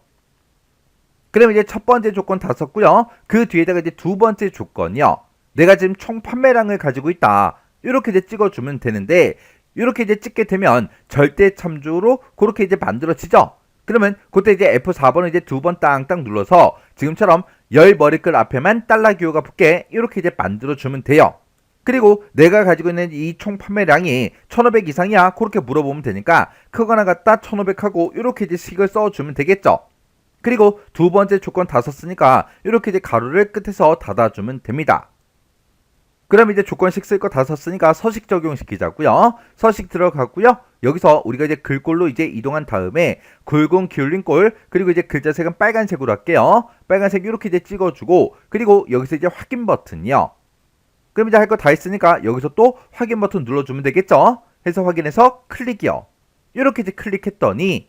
Speaker 1: 그러면 이제 첫 번째 조건 다 썼고요. 그 뒤에다가 이제 두 번째 조건이요. 내가 지금 총 판매량을 가지고 있다. 이렇게 이제 찍어주면 되는데 이렇게 이제 찍게 되면 절대 참조로 그렇게 이제 만들어지죠. 그러면 그때 이제 F4번을 이제 두 번 땅땅 눌러서 지금처럼 열 머리글 앞에만 달러 기호가 붙게 이렇게 이제 만들어주면 돼요. 그리고 내가 가지고 있는 이 총 판매량이 1500 이상이야 그렇게 물어보면 되니까 크거나 같다 1500하고 이렇게 이제 식을 써주면 되겠죠. 그리고 두 번째 조건 다 썼으니까 이렇게 이제 가로를 끝에서 닫아주면 됩니다. 그럼 이제 조건식 쓸 거 다 썼으니까 서식 적용시키자고요. 서식 들어가고요. 여기서 우리가 이제 글꼴로 이제 이동한 다음에 굵은 기울린 꼴 그리고 이제 글자색은 빨간색으로 할게요. 빨간색 이렇게 이제 찍어주고 그리고 여기서 이제 확인 버튼이요. 그럼 이제 할 거 다 했으니까 여기서 또 확인 버튼 눌러주면 되겠죠. 해서 확인해서 클릭이요. 이렇게 이제 클릭했더니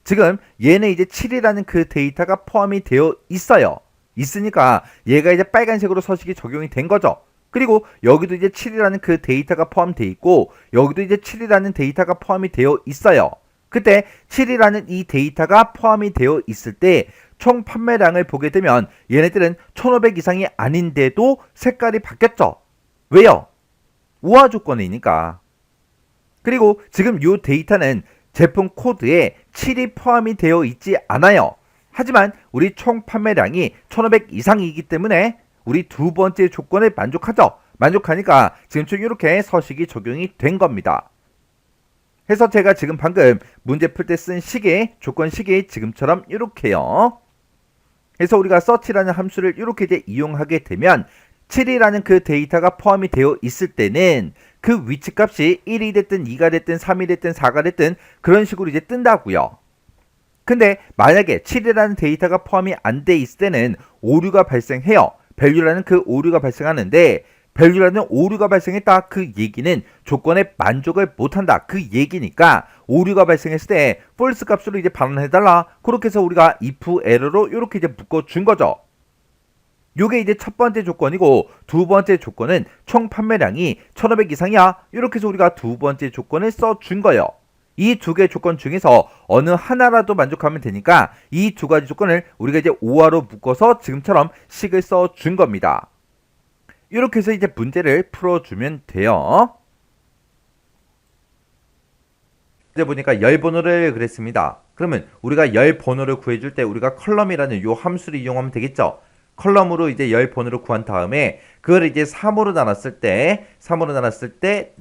Speaker 1: 지금 얘는 이제 7이라는 그 데이터가 포함이 되어 있어요. 있으니까 얘가 이제 빨간색으로 서식이 적용이 된 거죠. 그리고 여기도 이제 7이라는 그 데이터가 포함되어 있고 여기도 이제 7이라는 데이터가 포함이 되어 있어요. 그때 7이라는 이 데이터가 포함이 되어 있을 때 총 판매량을 보게 되면 얘네들은 1500 이상이 아닌데도 색깔이 바뀌었죠. 왜요? 우화 조건이니까. 그리고 지금 이 데이터는 제품 코드에 7이 포함이 되어 있지 않아요. 하지만 우리 총 판매량이 1500 이상이기 때문에 우리 두 번째 조건에 만족하죠. 만족하니까 지금처럼 이렇게 서식이 적용이 된 겁니다. 그래서 제가 지금 방금 문제 풀 때 쓴 식의 조건 식이 지금처럼 이렇게요. 그래서 우리가 search라는 함수를 이렇게 이제 이용하게 되면 7이라는 그 데이터가 포함이 되어 있을 때는 그 위치값이 1이 됐든 2가 됐든 3이 됐든 4가 됐든 그런 식으로 이제 뜬다고요. 근데 만약에 7이라는 데이터가 포함이 안 돼 있을 때는 오류가 발생해요. value라는 그 오류가 발생하는데 value라는 오류가 발생했다. 그 얘기는 조건에 만족을 못한다. 그 얘기니까 오류가 발생했을 때 false 값으로 이제 반환해달라. 그렇게 해서 우리가 if error로 이렇게 이제 묶어준 거죠. 요게 이제 첫 번째 조건이고 두 번째 조건은 총 판매량이 1500 이상이야. 이렇게 해서 우리가 두 번째 조건을 써준 거예요. 이 두 개의 조건 중에서 어느 하나라도 만족하면 되니까 이 두 가지 조건을 우리가 이제 5화로 묶어서 지금처럼 식을 써준 겁니다. 이렇게 해서 이제 문제를 풀어주면 돼요. 이제 보니까 열 번호를 그랬습니다. 그러면 우리가 열 번호를 구해줄 때 우리가 컬럼이라는 요 함수를 이용하면 되겠죠. 컬럼으로 이제 열 번호를 구한 다음에 그걸 이제 3으로 나눴을 때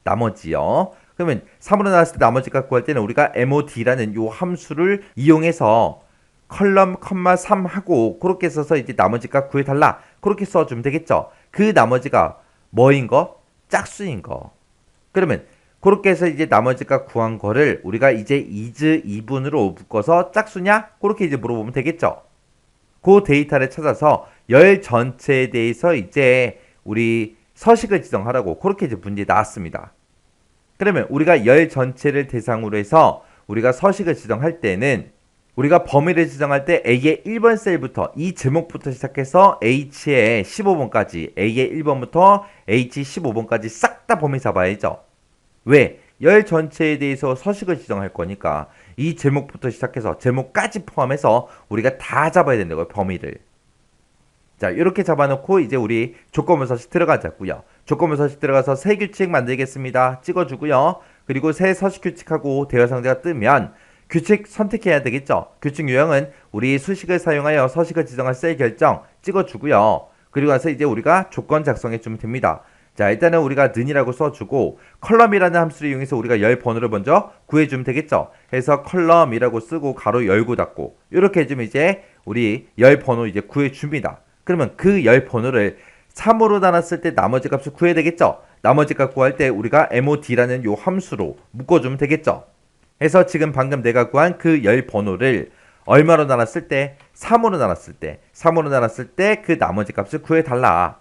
Speaker 1: 나머지요. 그러면 3으로 나눴을 때 나머지 값 구할 때는 우리가 mod라는 요 함수를 이용해서 컬럼, 3 하고 그렇게 써서 이제 나머지 값 구해달라. 그렇게 써주면 되겠죠. 그 나머지가 뭐인 거? 짝수인 거. 그러면 그렇게 해서 이제 나머지 값 구한 거를 우리가 이제 is 2분으로 묶어서 짝수냐? 그렇게 이제 물어보면 되겠죠. 그 데이터를 찾아서 열 전체에 대해서 이제 우리 서식을 지정하라고 그렇게 이제 문제 나왔습니다. 그러면 우리가 열 전체를 대상으로 해서 우리가 서식을 지정할 때는 우리가 범위를 지정할 때 A의 1번 셀부터 이 제목부터 시작해서 H의 15번까지 A의 1번부터 H 15번까지 싹 다 범위 잡아야죠. 왜? 열 전체에 대해서 서식을 지정할 거니까 이 제목부터 시작해서 제목까지 포함해서 우리가 다 잡아야 된다고요. 범위를. 자, 이렇게 잡아놓고 이제 우리 조건부 서식 들어가자고요. 조건부 서식 들어가서 새 규칙 만들겠습니다. 찍어주고요. 그리고 새 서식 규칙하고 대화 상대가 뜨면 규칙 선택해야 되겠죠. 규칙 유형은 우리 수식을 사용하여 서식을 지정할 셀 결정 찍어주고요. 그리고 나서 이제 우리가 조건 작성해 주면 됩니다. 자, 일단은 우리가 는이라고 써주고 컬럼이라는 함수를 이용해서 우리가 열 번호를 먼저 구해주면 되겠죠. 그래서 컬럼이라고 쓰고 가로 열고 닫고 이렇게 해주면 이제 우리 열 번호 이제 구해줍니다. 그러면 그 열 번호를 3으로 나눴을 때 나머지 값을 구해야 되겠죠. 나머지 값 구할 때 우리가 mod라는 요 함수로 묶어주면 되겠죠. 그래서 지금 방금 내가 구한 그 열 번호를 얼마로 나눴을 때? 3으로 나눴을 때 그 나머지 값을 구해달라.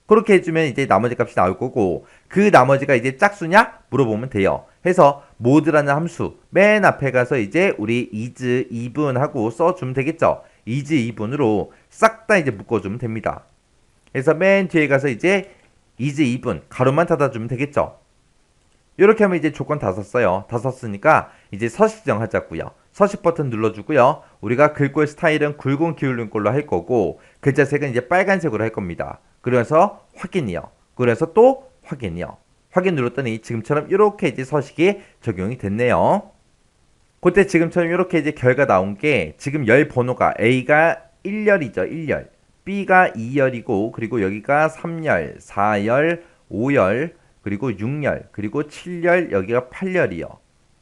Speaker 1: 그렇게 해주면 이제 나머지 값이 나올 거고 그 나머지가 이제 짝수냐? 물어보면 돼요. 해서 mod라는 함수 맨 앞에 가서 이제 우리 is 2분 하고 써주면 되겠죠. is 2분으로 싹 다 이제 묶어주면 됩니다. 그래서 맨 뒤에 가서 이제 is 2분 가로만 닫아주면 되겠죠. 이렇게 하면 이제 조건 다 썼어요. 다 썼으니까 이제 서식 지정하자고요. 서식 버튼 눌러주고요. 우리가 글꼴 스타일은 굵은 기울는 걸로 할 거고 글자 색은 이제 빨간색으로 할 겁니다. 그래서 확인이요. 그래서 또 확인이요. 확인 눌렀더니 지금처럼 이렇게 이제 서식이 적용이 됐네요. 그때 지금처럼 이렇게 이제 결과 나온 게 지금 열 번호가 A가 1열이죠. 1열. B가 2열이고 그리고 여기가 3열, 4열, 5열, 그리고 6열, 그리고 7열, 여기가 8열이요.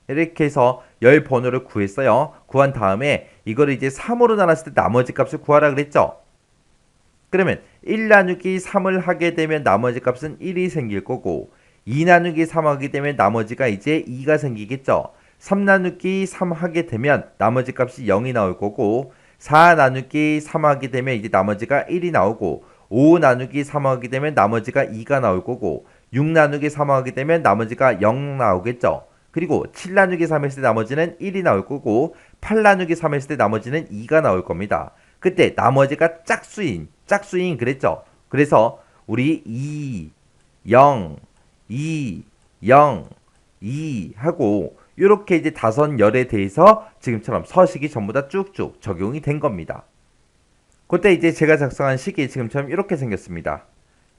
Speaker 1: 이렇게 해서 열 번호를 구했어요. 구한 다음에 이거를 이제 3으로 나눴을 때 나머지 값을 구하라 그랬죠. 그러면 1 나누기 3을 하게 되면 나머지 값은 1이 생길 거고 2 나누기 3 하게 되면 나머지가 이제 2가 생기겠죠. 3 나누기 3 하게 되면 나머지 값이 0이 나올 거고 4 나누기 3 하게 되면 이제 나머지가 1이 나오고 5 나누기 3 하게 되면 나머지가 2가 나올 거고 6 나누기 3 하게 되면 나머지가 0 나오겠죠. 그리고 7 나누기 3 했을 때 나머지는 1이 나올 거고 8 나누기 3 했을 때 나머지는 2가 나올 겁니다. 그때 나머지가 짝수인 그랬죠. 그래서 우리 2, 0, 2, 0, 2 하고 이렇게 이제 다섯 열에 대해서 지금처럼 서식이 전부 다 쭉쭉 적용이 된 겁니다. 그때 이제 제가 작성한 식이 지금처럼 이렇게 생겼습니다.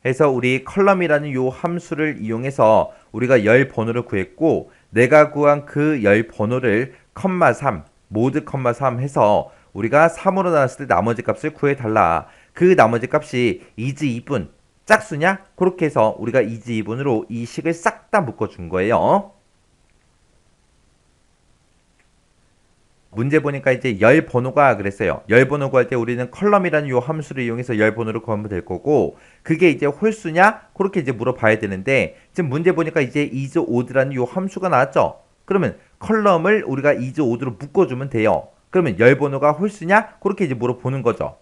Speaker 1: 해서 우리 컬럼이라는 요 함수를 이용해서 우리가 열 번호를 구했고 내가 구한 그 열 번호를 컴마 3 모드 컴마 3 해서 우리가 3으로 나눴을 때 나머지 값을 구해달라. 그 나머지 값이 is 2분 짝수냐? 그렇게 해서 우리가 is 2분으로 이 식을 싹 다 묶어준 거예요. 문제 보니까 이제 열 번호가 그랬어요. 열 번호 구할 때 우리는 컬럼이라는 요 함수를 이용해서 열 번호를 구하면 될 거고 그게 이제 홀수냐? 그렇게 이제 물어봐야 되는데 지금 문제 보니까 이제 is odd라는 요 함수가 나왔죠. 그러면 컬럼을 우리가 is odd로 묶어주면 돼요. 그러면 열 번호가 홀수냐? 그렇게 이제 물어보는 거죠.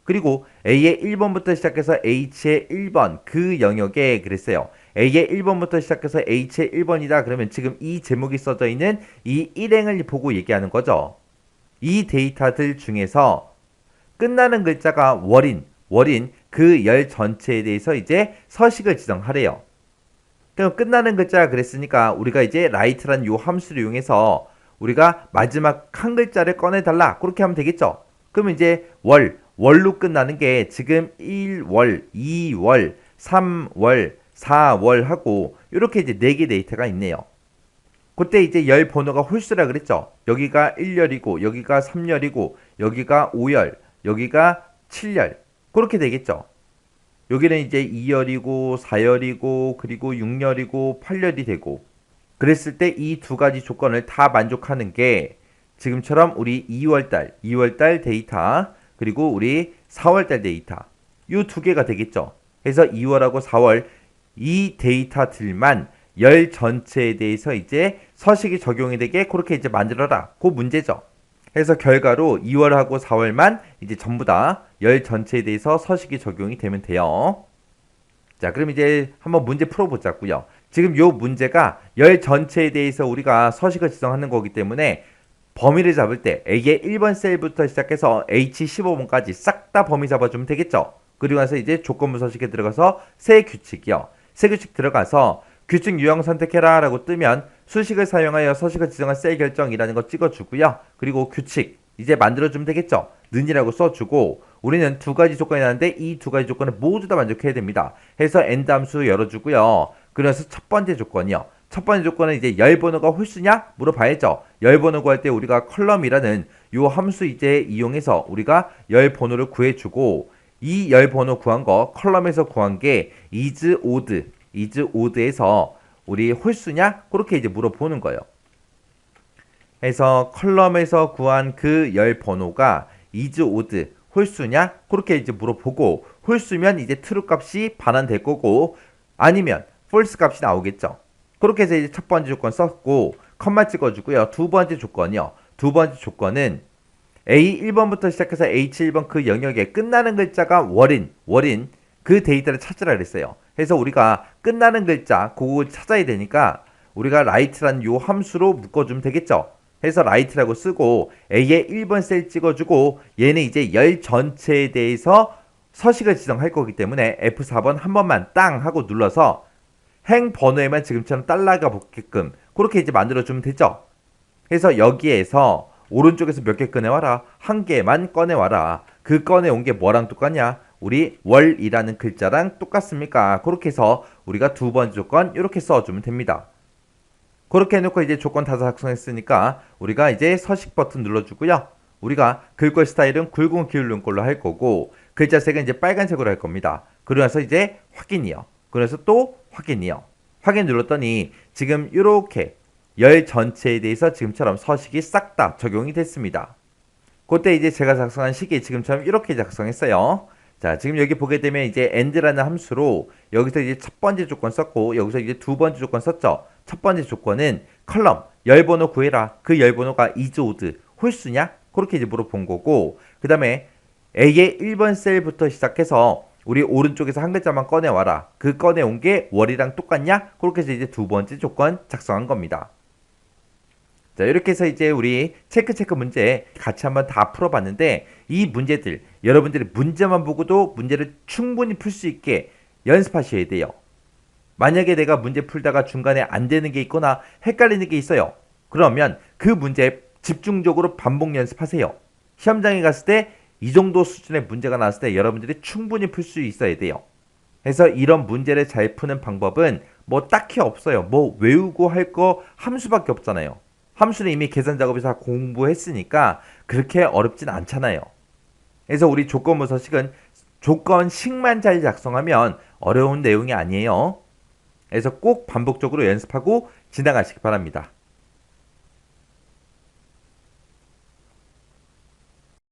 Speaker 1: 그리고 A의 1번부터 시작해서 H의 1번 그 영역에 그랬어요. A의 1번부터 시작해서 H의 1번이다. 그러면 지금 이 제목이 써져 있는 이 일행을 보고 얘기하는 거죠. 이 데이터들 중에서 끝나는 글자가 월인 그 열 전체에 대해서 이제 서식을 지정하래요. 그럼 끝나는 글자가 그랬으니까 우리가 이제 write라는 요 함수를 이용해서 우리가 마지막 한 글자를 꺼내달라. 그렇게 하면 되겠죠. 그러면 이제 월로 끝나는 게 지금 1월, 2월, 3월, 4월 하고 이렇게 이제 4개 데이터가 있네요. 그때 이제 열 번호가 홀수라 그랬죠. 여기가 1열이고 여기가 3열이고 여기가 5열, 여기가 7열 그렇게 되겠죠. 여기는 이제 2열이고 4열이고 그리고 6열이고 8열이 되고 그랬을 때 이 두 가지 조건을 다 만족하는 게 지금처럼 우리 2월달 데이터 그리고 우리 4월달 데이터 이 두 개가 되겠죠. 그래서 2월하고 4월 이 데이터들만 열 전체에 대해서 이제 서식이 적용이 되게 그렇게 이제 만들어라. 그 문제죠. 그래서 결과로 2월하고 4월만 이제 전부 다 열 전체에 대해서 서식이 적용이 되면 돼요. 자, 그럼 이제 한번 문제 풀어보자고요. 지금 요 문제가 열 전체에 대해서 우리가 서식을 지정하는 거기 때문에 범위를 잡을 때 A의 1번 셀부터 시작해서 H15번까지 싹 다 범위 잡아주면 되겠죠. 그리고 나서 이제 조건부 서식에 들어가서 새 규칙이요. 새 규칙 들어가서 규칙 유형 선택해라 라고 뜨면 수식을 사용하여 서식을 지정한 셀 결정이라는 거 찍어주고요. 그리고 규칙 이제 만들어주면 되겠죠. 는이라고 써주고 우리는 두 가지 조건이 나는데 이 두 가지 조건을 모두 다 만족해야 됩니다. 해서 end 함수 열어주고요. 그래서 첫 번째 조건이요. 첫 번째 조건은 이제 열 번호가 홀수냐 물어봐야죠. 열 번호 구할 때 우리가 컬럼이라는 요 함수 이제 이용해서 우리가 열 번호를 구해주고 이 열 번호 구한 거 컬럼에서 구한 게 is odd에서 우리 홀수냐 그렇게 이제 물어보는 거예요. 해서 컬럼에서 구한 그 열 번호가 is odd 홀수냐 그렇게 이제 물어보고 홀수면 이제 true 값이 반환될 거고 아니면 false 값이 나오겠죠. 그렇게 해서 이제 첫 번째 조건 썼고 컴마 찍어주고요. 두 번째 조건이요. 두 번째 조건은 A 1번부터 시작해서 H 1번 그 영역에 끝나는 글자가 월인 그 데이터를 찾으라 그랬어요. 그래서 우리가 끝나는 글자 그거 찾아야 되니까 우리가 write라는 요 함수로 묶어주면 되겠죠. 해서 write라고 쓰고 A의 1번 셀 찍어주고 얘는 이제 열 전체에 대해서 서식을 지정할 거기 때문에 F4번 한 번만 땅 하고 눌러서 행 번호에만 지금처럼 달러가 붙게끔 그렇게 이제 만들어주면 되죠. 그래서 여기에서 오른쪽에서 몇 개 꺼내와라. 한 개만 꺼내와라. 그 꺼내온 게 뭐랑 똑같냐? 우리 월이라는 글자랑 똑같습니까? 그렇게 해서 우리가 두 번째 조건 이렇게 써주면 됩니다. 그렇게 해놓고 이제 조건 다 작성했으니까 우리가 이제 서식 버튼 눌러주고요. 우리가 글꼴 스타일은 굵은 기울는 걸로 할 거고 글자 색은 이제 빨간색으로 할 겁니다. 그러면서 이제 확인이요. 그래서 또 확인이요. 확인 눌렀더니 지금 이렇게 열 전체에 대해서 지금처럼 서식이 싹 다 적용이 됐습니다. 그때 이제 제가 작성한 식이 지금처럼 이렇게 작성했어요. 자, 지금 여기 보게 되면 이제 end라는 함수로 여기서 이제 첫 번째 조건 썼고 여기서 이제 두 번째 조건 썼죠. 첫 번째 조건은 컬럼 열 번호 구해라. 그 열 번호가 is odd 홀수냐? 그렇게 이제 물어본 거고 그 다음에 A의 1번 셀부터 시작해서 우리 오른쪽에서 한 글자만 꺼내와라. 그 꺼내온 게 월이랑 똑같냐? 그렇게 해서 이제 두 번째 조건 작성한 겁니다. 자, 이렇게 해서 이제 우리 체크 문제 같이 한번 다 풀어봤는데 이 문제들 여러분들이 문제만 보고도 문제를 충분히 풀 수 있게 연습하셔야 돼요. 만약에 내가 문제 풀다가 중간에 안 되는 게 있거나 헷갈리는 게 있어요. 그러면 그 문제 집중적으로 반복 연습하세요. 시험장에 갔을 때 이 정도 수준의 문제가 나왔을 때 여러분들이 충분히 풀 수 있어야 돼요. 그래서 이런 문제를 잘 푸는 방법은 뭐 딱히 없어요. 뭐 외우고 할 거 함수밖에 없잖아요. 함수는 이미 계산 작업에서 다 공부했으니까 그렇게 어렵진 않잖아요. 그래서 우리 조건부서식은 조건식만 잘 작성하면 어려운 내용이 아니에요. 그래서 꼭 반복적으로 연습하고 지나가시기 바랍니다.